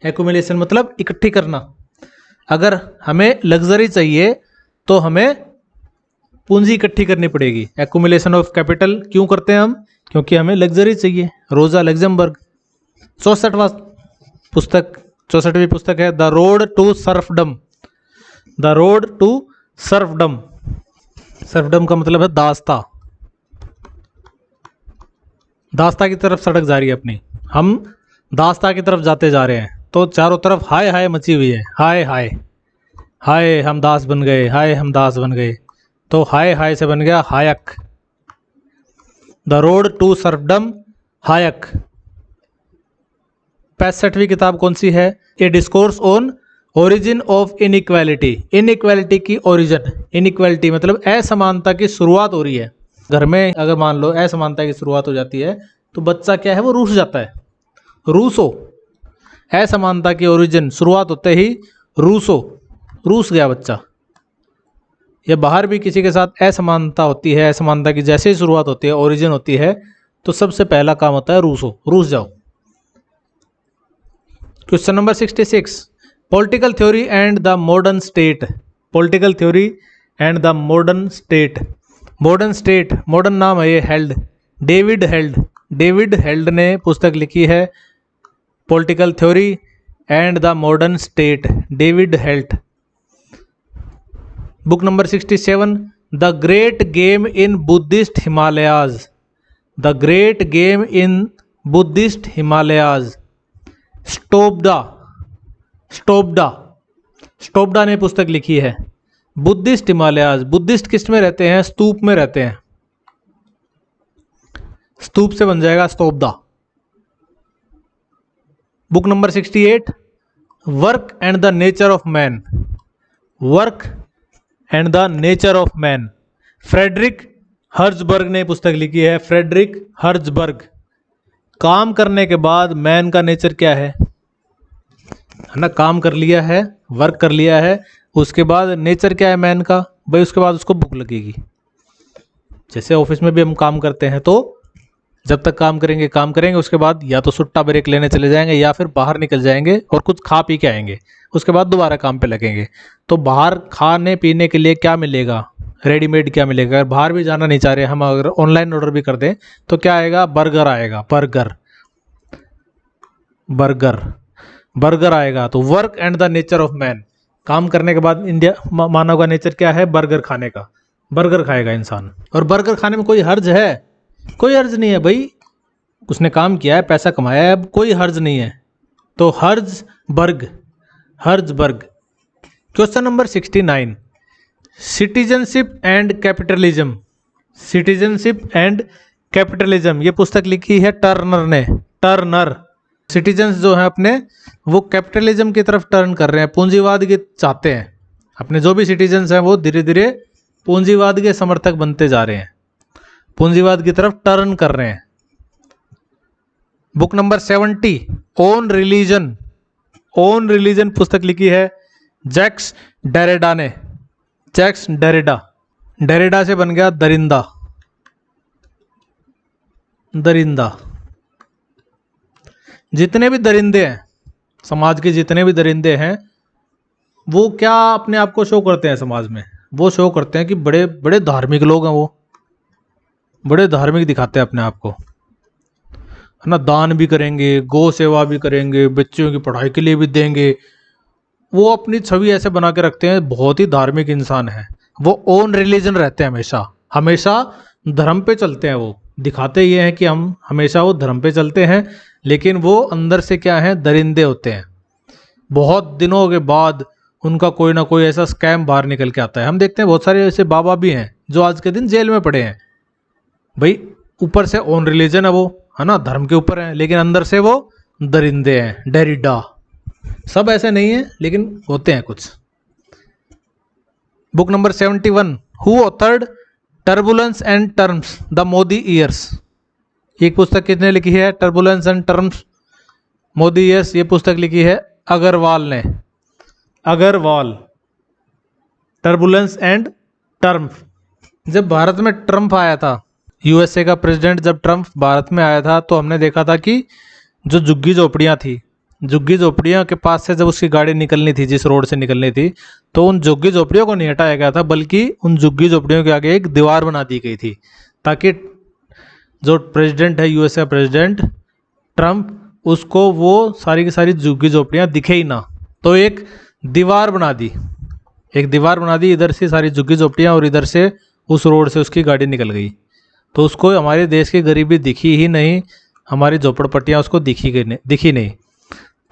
एक्यूमुलेशन मतलब इकट्ठी करना। अगर हमें लग्जरी चाहिए तो हमें पूंजी इकट्ठी करनी पड़ेगी। एक्यूमुलेशन ऑफ कैपिटल क्यों करते हैं हम? क्योंकि हमें लग्जरी चाहिए। रोजा लग्जमबर्ग। 64वां पुस्तक, 64वीं पुस्तक है the road to serfdom, the road to serfdom. Serfdom का मतलब है दास्ता, दास्ता की तरफ सड़क जा रही है अपनी, हम दास्ता की तरफ जाते जा रहे हैं। तो चारों तरफ हाय हाय मची हुई है, हाय हाय, हाय हम दास बन गए, हाय हम दास बन गए। तो हाय हाय से बन गया Hayek. The road to serfdom, Hayek. 65वीं किताब कौन सी है? A discourse on origin of inequality. Inequality की ओरिजिन, इनइक्वालिटी मतलब असमानता की शुरुआत हो रही है। घर में अगर मान लो असमानता की शुरुआत हो जाती है तो बच्चा क्या है, वो रूठ जाता है। रूसो, असमानता की ओरिजिन शुरुआत होते ही रूसो, रूस गया बच्चा। या बाहर भी किसी के साथ असमानता होती है, असमानता की जैसे ही शुरुआत होती है, ओरिजिन होती है, तो सबसे पहला काम होता है रूसो, रूस जाओ। Question number 66, political theory and the modern state. Political theory and the modern state. Modern state, modern नाम है ये, Held, David Held. David Held ने पुस्तक लिखी है political theory and the modern state, David Held. Book number 67, the great game in Buddhist Himalayas. The great game in Buddhist Himalayas, Stobdan, Stobdan, Stobdan ने पुस्तक लिखी है। बुद्धिस्ट हिमालयाज, बुद्धिस्ट किस में रहते हैं? स्तूप में रहते हैं। स्तूप से बन जाएगा Stobdan. Book number 68, work and the nature of man. Work and the nature of man, Frederick Herzberg ने पुस्तक लिखी है। Frederick Herzberg. काम करने के बाद मैन का नेचर क्या है ना? काम कर लिया है, वर्क कर लिया है, उसके बाद नेचर क्या है मैन का? भाई उसके बाद उसको भूख लगेगी। जैसे ऑफिस में भी हम काम करते हैं तो जब तक काम करेंगे, उसके बाद या तो सुट्टा ब्रेक लेने चले जाएंगे या फिर बाहर निकल जाएंगे और कुछ खा पी के आएंगे, उसके बाद दोबारा काम पे लगेंगे। तो बाहर खाने पीने के लिए क्या मिलेगा? रेडीमेड क्या मिलेगा? अगर बाहर भी जाना नहीं चाह रहे हम, अगर ऑनलाइन ऑर्डर भी कर दें तो क्या आएगा? बर्गर आएगा, बर्गर, बर्गर, बर्गर आएगा। तो work and the nature of man, काम करने के बाद मानव का नेचर क्या है? बर्गर खाने का, बर्गर खाएगा इंसान। और बर्गर खाने में कोई हर्ज है? कोई हर्ज नहीं है भाई, उसने काम किया है, पैसा कमाया है, अब कोई हर्ज नहीं है। तो Herzberg, Herzberg. Question number 69, citizenship and capitalism. Citizenship and capitalism, ये पुस्तक लिखी है टर्नर ने, टर्नर। सिटीजन्स जो हैं अपने, वो कैपिटलिज्म की तरफ टर्न कर रहे हैं, पूंजीवाद की चाहते हैं। अपने जो भी सिटीजन्स हैं वो धीरे धीरे पूंजीवाद के समर्थक बनते जा रहे हैं, पूंजीवाद की तरफ टर्न कर रहे हैं। Book number 70, on religion, own religion पुस्तक लिखी है जैक्स डेरिडा ने। जैक्स डेरिडा, डेरिडा से बन गया दरिंदा, दरिंदा। जितने भी दरिंदे हैं समाज के, जितने भी दरिंदे हैं, वो क्या अपने आप को शो करते हैं समाज में? वो शो करते हैं कि बड़े बड़े धार्मिक लोग हैं, वो बड़े धार्मिक दिखाते हैं अपने आप को, है ना। दान भी करेंगे, गौ सेवा भी करेंगे, बच्चों की पढ़ाई के लिए भी देंगे। वो अपनी छवि ऐसे बना के रखते हैं, बहुत ही धार्मिक इंसान है। वो ओन रिलीजन रहते हैं, हमेशा हमेशा धर्म पे चलते हैं। वो दिखाते ये हैं कि हम हमेशा वो धर्म पे चलते हैं, लेकिन वो अंदर से क्या है, दरिंदे होते हैं। बहुत दिनों के बाद उनका कोई ना कोई ऐसा स्कैम बाहर निकल के आता है। हम देखते हैं बहुत सारे ऐसे बाबा भी हैं जो आज के दिन जेल में पड़े हैं। भाई ऊपर से ओन रिलीजन है वो, है ना, धर्म के ऊपर है, लेकिन अंदर से वो दरिंदे हैं। डेरिडा, सब ऐसे नहीं है लेकिन होते हैं कुछ। Book number 71, who authored turbulence and terms the Modi years. ये पुस्तक किसने लिखी है? Turbulence and terms Modi years, ये पुस्तक लिखी है अग्रवाल ने। Agarwal, turbulence and terms. जब भारत में ट्रंप आया था, यूएसए का प्रेसिडेंट जब ट्रंप भारत में आया था, तो हमने देखा था कि जो झुग्गी झोपड़ियाँ थी, झुग्गी झोपड़ियों के पास से जब उसकी गाड़ी निकलनी थी, जिस रोड से निकलनी थी, तो उन झुग्गी झोपड़ियों को नहीं हटाया गया था, बल्कि उन झुग्गी झोपड़ियों के आगे एक दीवार बना दी गई थी, ताकि जो प्रेसिडेंट है, यूएसए का प्रेसिडेंट ट्रंप, उसको वो सारी की सारी झुग्गी झोपड़ियाँ दिखे ही ना। तो एक दीवार बना दी, एक दीवार बना दी, इधर से सारी झुग्गी झोपड़ियाँ और इधर से उस रोड से उसकी गाड़ी निकल गई। तो उसको हमारे देश की गरीबी दिखी ही नहीं, हमारी झोपड़पट्टियाँ उसको दिखी नहीं।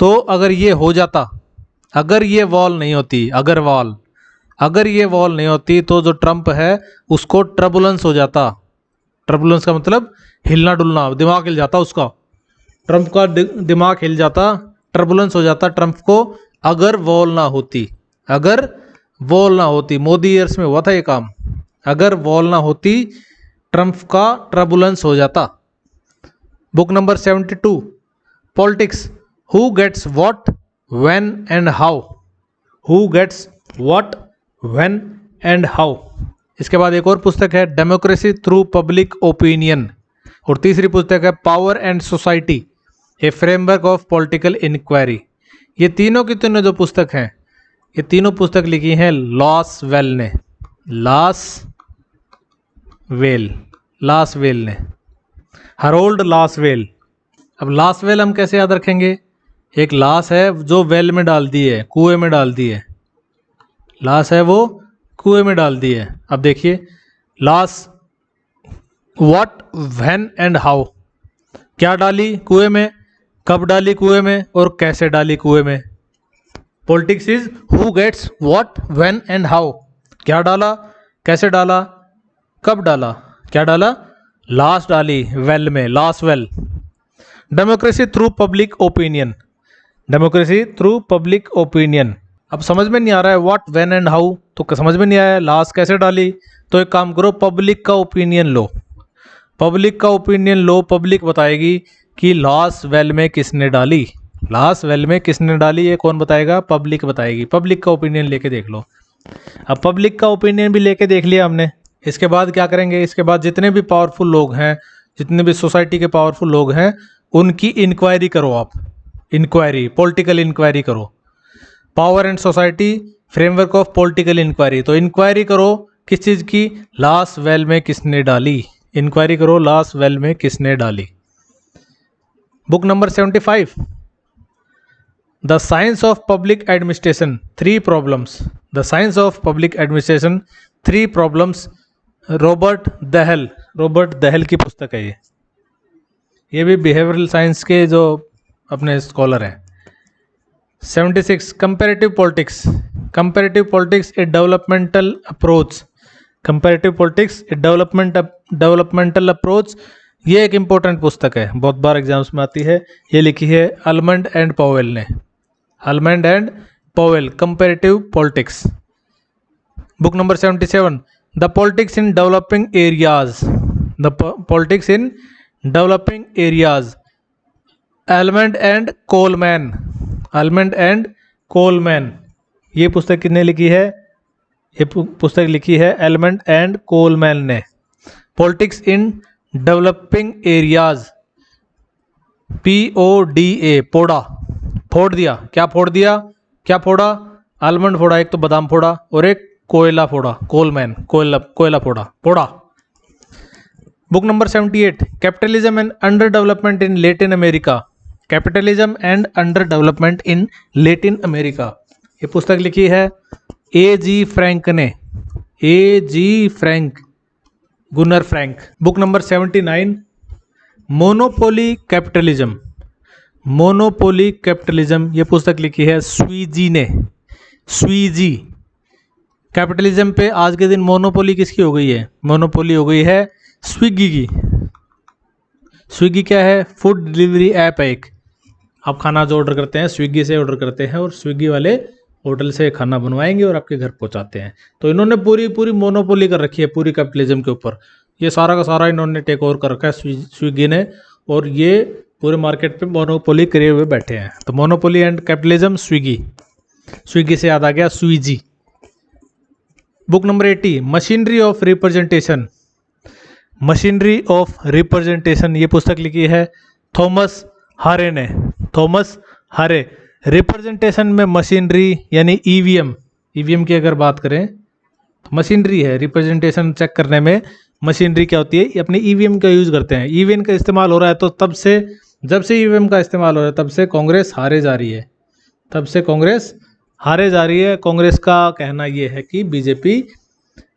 तो अगर ये हो जाता, अगर ये वॉल नहीं होती, अगर ये वॉल नहीं होती, तो जो ट्रंप है उसको टर्बुलेंस हो जाता। टर्बुलेंस का मतलब हिलना डुलना, दिमाग हिल जाता उसका, ट्रंप का दिमाग हिल जाता, टर्बुलेंस हो जाता ट्रंप को, अगर वॉल ना होती। अगर वॉल ना होती, मोदी ईयर्स में हुआ था ये काम। अगर वॉल ना होती, ट्रंप का टर्बुलेंस हो जाता। Book number 72, politics, who gets what, when and how. Who gets what, when and how. इसके बाद एक और पुस्तक है डेमोक्रेसी थ्रू पब्लिक ओपिनियन, और तीसरी पुस्तक है power and society, a framework of political inquiry. ये तीनों की तीनों जो पुस्तक हैं, ये तीनों पुस्तक लिखी हैं लॉसवेल ने। लॉसवेल ने, हरोल्ड लॉसवेल। अब लॉसवेल हम कैसे याद रखेंगे? एक लाश है जो वेल में डाल दी है, कुएं में डाल दी है, लाश है वो कुएं में डाल दी है। अब देखिए, लाश व्हाट, व्हेन एंड हाउ, क्या डाली कुएं में, कब डाली कुएं में, और कैसे डाली कुएं में। Politics is who gets what, when and how. क्या डाला, कैसे डाला, कब डाला, क्या डाला, लाश डाली वेल में, लाश well. Democracy through public opinion, democracy through public opinion. अब समझ में नहीं आ रहा है व्हाट, व्हेन एंड हाउ, तो समझ में नहीं आया लाश कैसे डाली, तो एक काम करो, पब्लिक का ओपिनियन लो। पब्लिक का ओपिनियन लो, पब्लिक बताएगी कि लाश वेल में किसने डाली, लाश वेल में किसने डाली, ये कौन बताएगा, पब्लिक बताएगी। पब्लिक का ओपिनियन लेके देख लो। अब पब्लिक का ओपिनियन भी लेके देख लिया हमने, इसके बाद क्या करेंगे, इसके बाद जितने भी पावरफुल लोग हैं, जितने भी सोसाइटी के पावरफुल लोग हैं, उनकी इंक्वायरी करो आप। इंक्वायरी, पॉलिटिकल इंक्वायरी करो। Power and society framework of political inquiry. तो इंक्वायरी करो किस चीज़ की, लाश वेल में किसने डाली, इंक्वायरी करो लाश वेल में किसने डाली। Book number 75, the science of public administration, 3 problems. The science of public administration, 3 problems, Robert Dahl की पुस्तक है ये भी बिहेवियरल साइंस के जो अपने स्कॉलर हैं। 76, कंपैरेटिव पॉलिटिक्स, कंपैरेटिव पॉलिटिक्स ए डेवलपमेंटल अप्रोच, कंपैरेटिव पॉलिटिक्स ए डेवलपमेंटल अप्रोच। ये एक इम्पोर्टेंट पुस्तक है, बहुत बार एग्जाम्स में आती है। ये लिखी है अल्मंड एंड पॉवेल ने, almond and Powell, comparative politics. Book number 77, the politics in developing areas, the politics in developing areas, almond and Colman, almond and Colman. ये पुस्तक किसने लिखी है? ये पुस्तक लिखी है आलमंड एंड कोलमैन ने। Politics in developing areas, PODA, पोड़ा, फोड़ दिया। क्या फोड़ दिया? क्या फोड़ा? आलमंड फोड़ा, एक तो बादाम फोड़ा और एक कोयला फोड़ा, कोलमैन, कोयला फोड़ा। Book number 78, capitalism and underdevelopment in Latin America. Capitalism and underdevelopment in Latin America, ये पुस्तक लिखी है A.G. फ्रैंक ने। A.G. Frank, Gunnar Frank. Book number 79, monopoly capitalism. Monopoly capitalism, ये पुस्तक लिखी है स्वीजी ने। स्वीजी। कैपिटलिज्म पे आज के दिन मोनोपोली किसकी हो गई है? मोनोपोली हो गई है स्विगी की। स्विगी क्या है? फूड डिलीवरी ऐप है एक। आप खाना जो ऑर्डर करते हैं स्विगी से ऑर्डर करते हैं और स्विगी वाले होटल से खाना बनवाएंगे और आपके घर पहुंचाते हैं। तो इन्होंने पूरी मोनोपोली कर रखी है पूरी कैपिटलिज्म के ऊपर। ये सारा का सारा इन्होंने टेक ओवर कर रखा है स्विगी ने, और ये पूरे मार्केट पे मोनोपोली करे हुए बैठे हैं। तो monopoly and capitalism, Swiggy. Swiggy से याद आ गया Sweezy. Book number 80, machinery of representation. Machinery of representation, ये पुस्तक लिखी है थॉमस हारे ने। थॉमस हारे। रिप्रेजेंटेशन में मशीनरी यानी ईवीएम। ईवीएम की अगर बात करें तो मशीनरी है, रिप्रेजेंटेशन चेक करने में मशीनरी क्या होती है? ये अपने ईवीएम का यूज़ करते हैं। ईवीएम का इस्तेमाल हो रहा है तो तब से, जब से ईवीएम का इस्तेमाल हो रहा है तब से कांग्रेस हारे जा रही है। तब से कांग्रेस हारे जा रही है। कांग्रेस का कहना ये है कि बीजेपी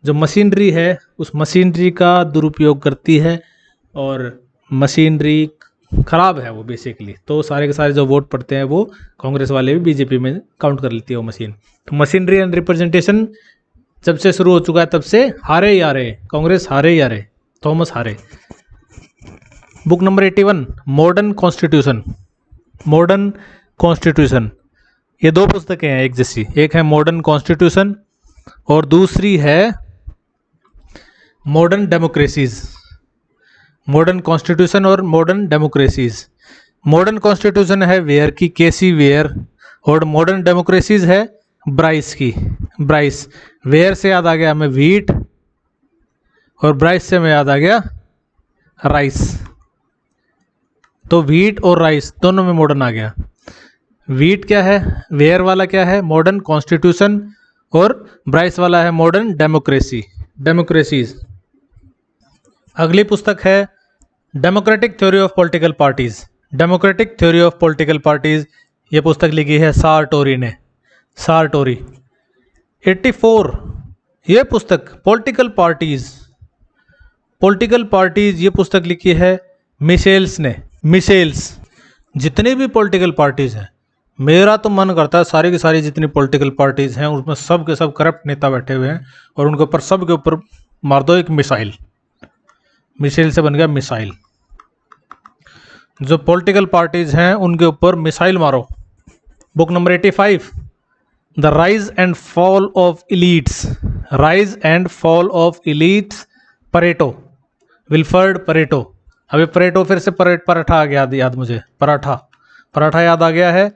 जो मशीनरी है उस मशीनरी का दुरुपयोग करती है और मशीनरी खराब है वो बेसिकली। तो सारे के सारे जो वोट पड़ते हैं वो कांग्रेस वाले भी बीजेपी में काउंट कर लेती है वो मशीन। तो मशीनरी एंड रिप्रेजेंटेशन जब से शुरू हो चुका है तब से हारे ही आ रहे, कांग्रेस हारे ही आ रहे, थॉमस हारे। Book number 81, modern constitution. Modern constitution, ये दो पुस्तकें हैं एक जैसी। एक है मॉडर्न कॉन्स्टिट्यूशन और दूसरी है मॉडर्न डेमोक्रेसीज। मॉडर्न कॉन्स्टिट्यूशन और मॉडर्न डेमोक्रेसीज। मॉडर्न कॉन्स्टिट्यूशन है वेयर की, केसी वेयर, और मॉडर्न डेमोक्रेसीज है ब्राइस की, ब्राइस। वेयर से याद आ गया हमें व्हीट और ब्राइस से हमें याद आ गया राइस। तो व्हीट और राइस दोनों में मॉडर्न आ गया। व्हीट क्या है? वेयर वाला क्या है? मॉडर्न कॉन्स्टिट्यूशन, और ब्राइस वाला है मॉडर्न डेमोक्रेसी, डेमोक्रेसीज। अगली पुस्तक है democratic theory of political parties. Democratic theory of political parties, ये पुस्तक लिखी है सारटोरी ने। सारटोरी। 84, ये पुस्तक पॉलिटिकल पार्टीज। पॉलिटिकल पार्टीज, ये पुस्तक लिखी है मिशेल्स ने। मिशेल्स। जितनी भी पॉलिटिकल पार्टीज हैं, मेरा तो मन करता है सारी की सारी जितनी पॉलिटिकल पार्टीज हैं उसमें सब के सब करप्ट नेता बैठे हुए हैं और उनके ऊपर, सब के ऊपर मार दो एक मिसाइल। मिसाइल से बन गया मिसाइल। जो पॉलिटिकल पार्टीज हैं उनके ऊपर मिसाइल मारो। Book number 85, the rise and fall of elites. Rise and fall of elites, Pareto, Wilfrid Pareto. अभी परेटो फिर से पराठा आ गया याद मुझे, पराठा याद आ गया है।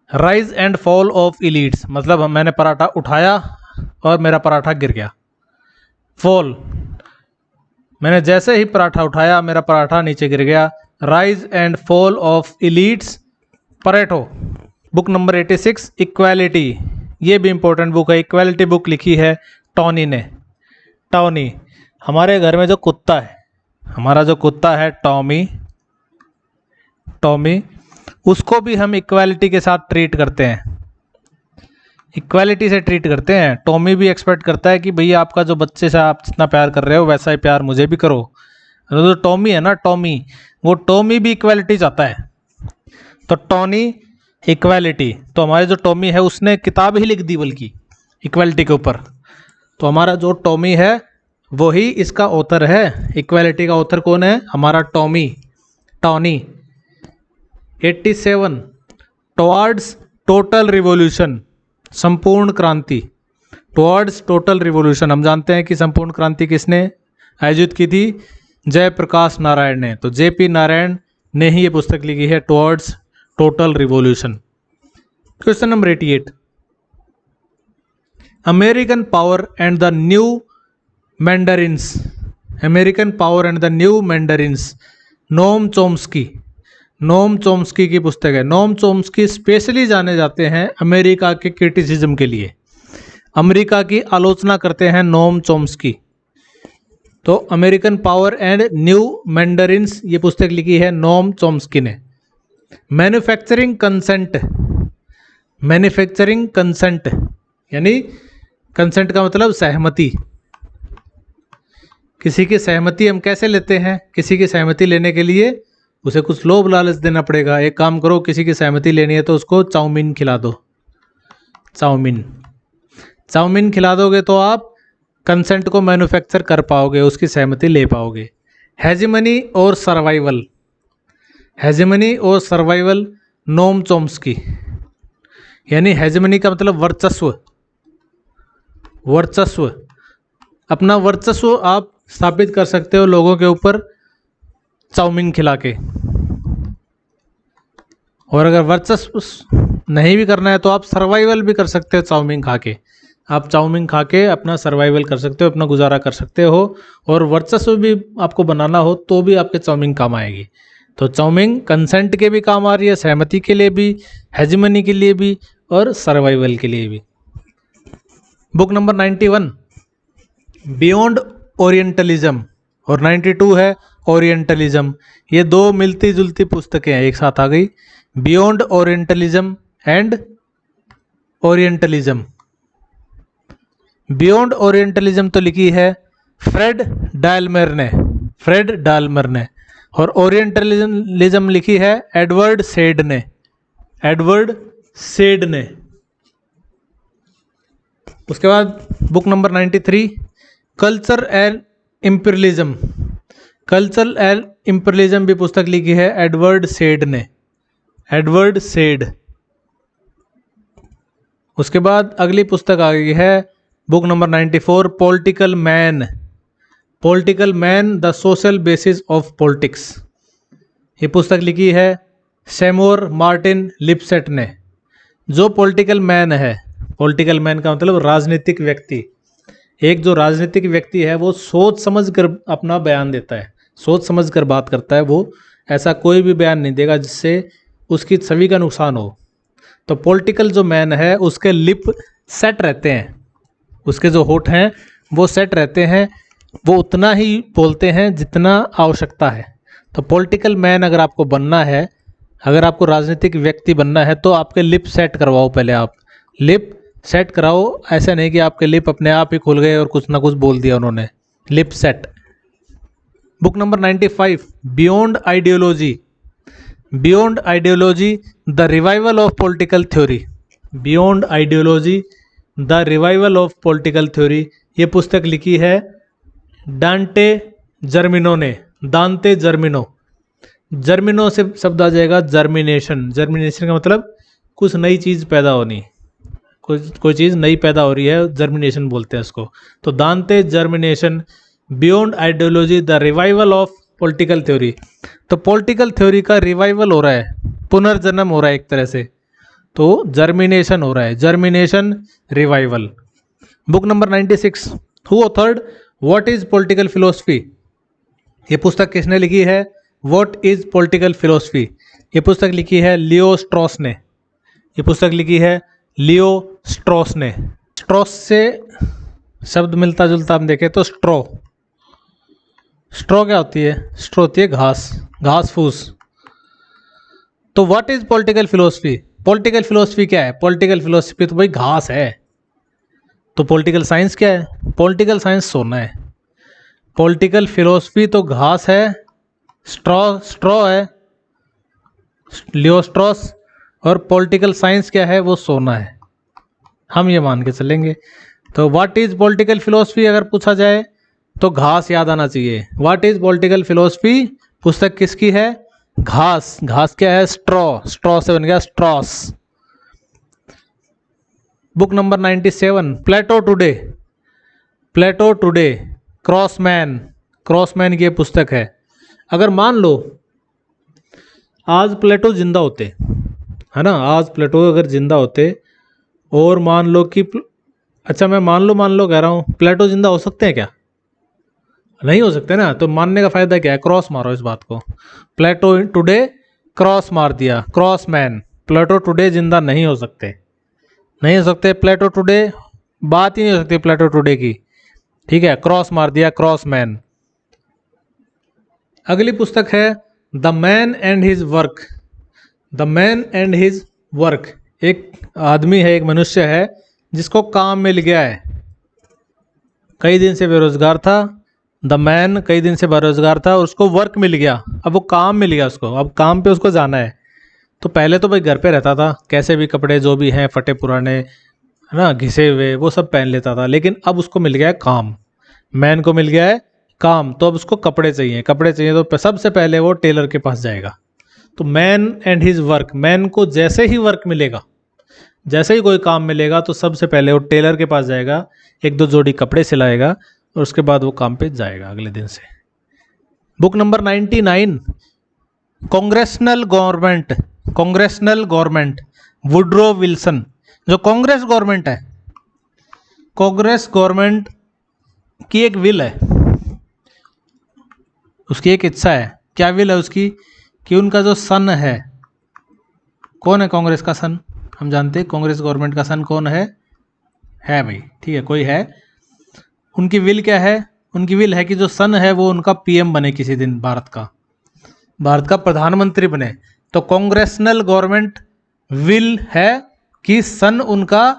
Rise and fall of elites मतलब मैंने पराठा उठाया और मेरा पराठा गिर गया। फॉल, मैंने जैसे ही पराठा उठाया मेरा पराठा नीचे गिर गया। Rise and fall of elites, Pareto. Book number 86, equality. ये भी इंपॉर्टेंट बुक है। इक्वालिटी बुक लिखी है टॉनी ने। टॉनी, हमारे घर में जो कुत्ता है, हमारा जो कुत्ता है टॉमी, टॉमी, उसको भी हम इक्वालिटी के साथ ट्रीट करते हैं। इक्वालिटी से ट्रीट करते हैं। टॉमी भी एक्सपेक्ट करता है कि भैया आपका जो बच्चे से आप जितना प्यार कर रहे हो वैसा ही प्यार मुझे भी करो। तो टॉमी है ना, टॉमी, वो टॉमी भी इक्वालिटी चाहता है। तो टॉनी, इक्वालिटी। तो हमारे जो टॉमी है उसने किताब ही लिख दी बल्कि इक्वालिटी के ऊपर। तो हमारा जो टॉमी है वही इसका ऑथर है। इक्वालिटी का ऑथर कौन है? हमारा Tommy, Tawney. 87, towards total revolution, संपूर्ण क्रांति। टुवर्ड्स टोटल रिवॉल्यूशन, हम जानते हैं कि संपूर्ण क्रांति किसने आयोजित की थी? जयप्रकाश नारायण ने। तो JP नारायण ने ही ये पुस्तक लिखी है towards total revolution. Question number 88, American power and the new mandarins, American power and the new mandarins, Noam Chomsky, Noam Chomsky की पुस्तक है। नोम चोम्स्की स्पेशली जाने जाते हैं अमेरिका के क्रिटिसिज्म के लिए, अमेरिका की आलोचना करते हैं नोम चोम्स्की। तो अमेरिकन पावर एंड न्यू मैंडरिन्स ये पुस्तक लिखी है नोम चोम्स्की ने। मैन्युफैक्चरिंग कंसेंट, मैन्युफैक्चरिंग कंसेंट यानी कंसेंट का मतलब सहमति, किसी की सहमति हम कैसे लेते हैं, किसी की सहमति लेने के लिए उसे कुछ लोभ लालच देना पड़ेगा। एक काम करो, किसी की सहमति लेनी है तो उसको चाउमीन खिला दो, चाउमीन, चाउमीन खिला दोगे तो आप कंसेंट को मैन्युफैक्चर कर पाओगे, उसकी सहमति ले पाओगे। हेजिमनी और सर्वाइवल, हेजिमनी और सर्वाइवल, नोम चोम्स्की, यानी हेजिमनी का मतलब वर्चस्व, वर्चस्व, अपना वर्चस्व आप स्थापित कर सकते हो लोगों के ऊपर चाउमीन खिला के। और अगर वर्चस्व नहीं भी करना है तो आप सर्वाइवल भी कर सकते हो चाउमीन खा के, आप चाउमीन खा के अपना सर्वाइवल कर सकते हो, अपना गुजारा कर सकते हो। और वर्चस्व भी आपको बनाना हो तो भी आपके चाउमीन काम आएगी। तो चाउमीन कंसेंट के भी काम आ रही है, सहमति के लिए भी, हेजिमनी के लिए भी और सर्वाइवल के लिए भी। बुक नंबर 91 बियॉन्ड ओरिएंटलिज्म और 92 है ओरिएंटलिज्म। ये दो मिलती जुलती पुस्तकें हैं, एक साथ आ गई, beyond orientalism and orientalism. Beyond orientalism तो लिखी है फ्रेड डाल्मेर ने, फ्रेड डाल्मेर ने, और ओरिएंटलिज्म लिखी है एडवर्ड सेड ने, एडवर्ड सेड ने। उसके बाद book number 93 culture and imperialism, culture and imperialism भी पुस्तक लिखी है एडवर्ड सेड ने, एडवर्ड सेड। उसके बाद अगली पुस्तक आ गई है book number 94 political man, political man the social basis of politics. ये पुस्तक लिखी है सैमुअल मार्टिन लिपसेट ने। जो पॉलिटिकल मैन है, पॉलिटिकल मैन का मतलब राजनीतिक व्यक्ति, एक जो राजनीतिक व्यक्ति है वो सोच समझ कर अपना बयान देता है, सोच समझ कर बात करता है, वो ऐसा कोई भी बयान नहीं देगा जिससे उसकी छवि का नुकसान हो। तो पॉलिटिकल जो मैन है उसके लिप सेट रहते हैं, उसके जो होठ हैं वो सेट रहते हैं, वो उतना ही बोलते हैं जितना आवश्यकता है। तो पॉलिटिकल मैन अगर आपको बनना है, अगर आपको राजनीतिक व्यक्ति बनना है तो आपके लिप सेट करवाओ, पहले आप लिप सेट कराओ। ऐसा नहीं कि आपके लिप अपने आप ही खुल गए और कुछ ना कुछ बोल दिया उन्होंने, lip set. Book number 95 beyond ideology, beyond ideology the revival of political theory, beyond ideology the revival of political theory. ये पुस्तक लिखी है डांटे जर्मिनो ने, दांते जर्मिनो। जर्मिनो से शब्द आ जाएगा जर्मिनेशन, जर्मिनेशन का मतलब कुछ नई चीज़ पैदा होनी, कोई चीज़ नई पैदा हो रही है, जर्मिनेशन बोलते हैं उसको। तो दांते germination beyond ideology the revival of political theory. तो पॉलिटिकल थ्योरी का रिवाइवल हो रहा है, पुनर्जन्म हो रहा है एक तरह से, तो जर्मिनेशन हो रहा है, germination revival. Book number 96 who authored what is political philosophy. ये पुस्तक किसने लिखी है, व्हाट इज पॉलिटिकल फिलोसफी। ये पुस्तक लिखी है लियो स्ट्रॉस ने, ये पुस्तक लिखी है लियो स्ट्रॉस ने। स्ट्रॉस से शब्द मिलता जुलता हम देखें तो स्ट्रॉ, स्ट्रॉ क्या होती है, स्ट्रॉ होती है घास, घास फूस। तो what is political philosophy, political philosophy क्या है, पॉलिटिकल फिलोसफी तो भाई घास है। तो पॉलिटिकल साइंस क्या है, पॉलिटिकल साइंस सोना है, पॉलिटिकल फिलोसफी तो घास है, स्ट्रॉ स्ट्रॉ है, लियो स्ट्रॉस, और पॉलिटिकल साइंस क्या है, वो सोना है, हम ये मान के चलेंगे। तो व्हाट इज पॉलिटिकल फिलोसफी अगर पूछा जाए तो घास याद आना चाहिए। व्हाट इज पॉलिटिकल फिलोसफी पुस्तक किसकी है, घास, घास क्या है, स्ट्रॉ, स्ट्रॉ से बन गया स्ट्रॉस। बुक नंबर 97 प्लेटो टुडे, प्लेटो टुडे क्रॉसमैन, क्रॉसमैन की ये पुस्तक है। अगर मान लो आज प्लेटो जिंदा होते, है ना। आज प्लेटो अगर जिंदा होते और मान लो कि अच्छा मैं मान लो कह रहा हूँ, प्लेटो जिंदा हो सकते हैं क्या? नहीं हो सकते ना। तो मानने का फायदा क्या है? क्रॉस मारो इस बात को। प्लेटो टुडे क्रॉस मार दिया, क्रॉस मैन। प्लेटो टुडे जिंदा नहीं हो सकते, नहीं हो सकते प्लेटो टुडे, बात ही नहीं हो सकती प्लेटो टुडे की। ठीक है, क्रॉस मार दिया, क्रॉस मैन। अगली पुस्तक है the man and his work. The man and his work. एक आदमी है, एक मनुष्य है जिसको काम मिल गया है, कई दिन से बेरोजगार था। द मैन कई दिन से बेरोजगार था और उसको वर्क मिल गया, अब वो काम मिल गया उसको, अब काम पे उसको जाना है। तो पहले तो भाई घर पे रहता था, कैसे भी कपड़े जो भी हैं फटे पुराने, है ना, घिसे हुए, वो सब पहन लेता था। लेकिन अब उसको मिल गया है काम, मैन को मिल गया है काम, तो अब उसको कपड़े चाहिए। कपड़े चाहिए तो सबसे पहले वो टेलर के पास जाएगा। तो man and his work, man को जैसे ही वर्क मिलेगा, जैसे ही कोई काम मिलेगा तो सबसे पहले वो टेलर के पास जाएगा, एक दो जोड़ी कपड़े सिलाएगा और उसके बाद वो काम पे जाएगा अगले दिन से। Book number 99, congressional government. Congressional government, Woodrow Wilson. जो कांग्रेस गवर्नमेंट है, कांग्रेस गवर्नमेंट की एक विल है, उसकी एक इच्छा है। क्या विल है उसकी? कि उनका जो सन है, कौन है कांग्रेस का सन? हम जानते हैं कांग्रेस गवर्नमेंट का सन कौन है भाई, ठीक है, कोई है। उनकी विल क्या है? उनकी विल है कि जो सन है वो उनका पीएम बने किसी दिन, भारत का प्रधानमंत्री बने। तो कांग्रेसनल गवर्नमेंट विल है कि सन उनका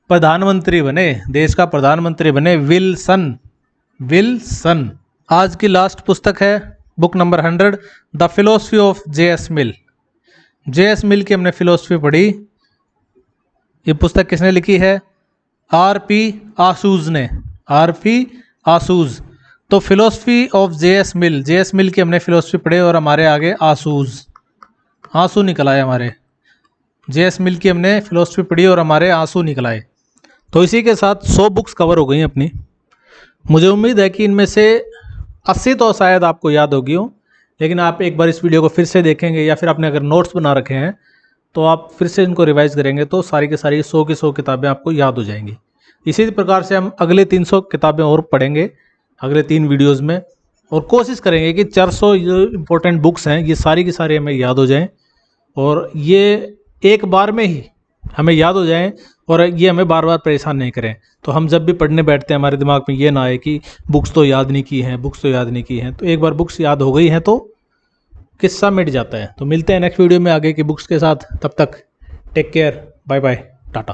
प्रधानमंत्री बने, देश का प्रधानमंत्री बने। विल्सन। आज की लास्ट पुस्तक है book number 100, the philosophy of J.S. Mill. J.S. मिल की हमने फिलोसफी पढ़ी। ये पुस्तक किसने लिखी है? R.P. आसूज ने, R.P. आसूज। तो philosophy of J.S. Mill, J.S. मिल की हमने फिलोसफी पढ़े और हमारे आगे आंसू निकल आए हमारे। J.S. मिल की हमने फिलोसफी पढ़ी और हमारे आंसू निकल आए। तो इसी के साथ 100 बुक्स कवर हो गई अपनी। मुझे उम्मीद है कि इनमें से 80 तो शायद आपको याद होगी हो, लेकिन आप एक बार इस वीडियो को फिर से देखेंगे या फिर आपने अगर नोट्स बना रखे हैं तो आप फिर से इनको रिवाइज करेंगे तो सारी की सारी 100 की 100 किताबें आपको याद हो जाएंगी। इसी प्रकार से हम अगले 300 किताबें और पढ़ेंगे अगले 3 वीडियोस में, और कोशिश करेंगे कि 400 जो इम्पोर्टेंट बुक्स हैं ये सारी की सारी हमें याद हो जाएं और ये एक बार में ही हमें याद हो जाएं और ये हमें बार बार परेशान नहीं करें। तो हम जब भी पढ़ने बैठते हैं हमारे दिमाग में ये ना आए कि बुक्स तो याद नहीं की हैं, बुक्स तो याद नहीं की हैं। तो एक बार बुक्स याद हो गई हैं तो किस्सा मिट जाता है। तो मिलते हैं नेक्स्ट वीडियो में आगे की बुक्स के साथ। तब तक take care, bye bye, Tata.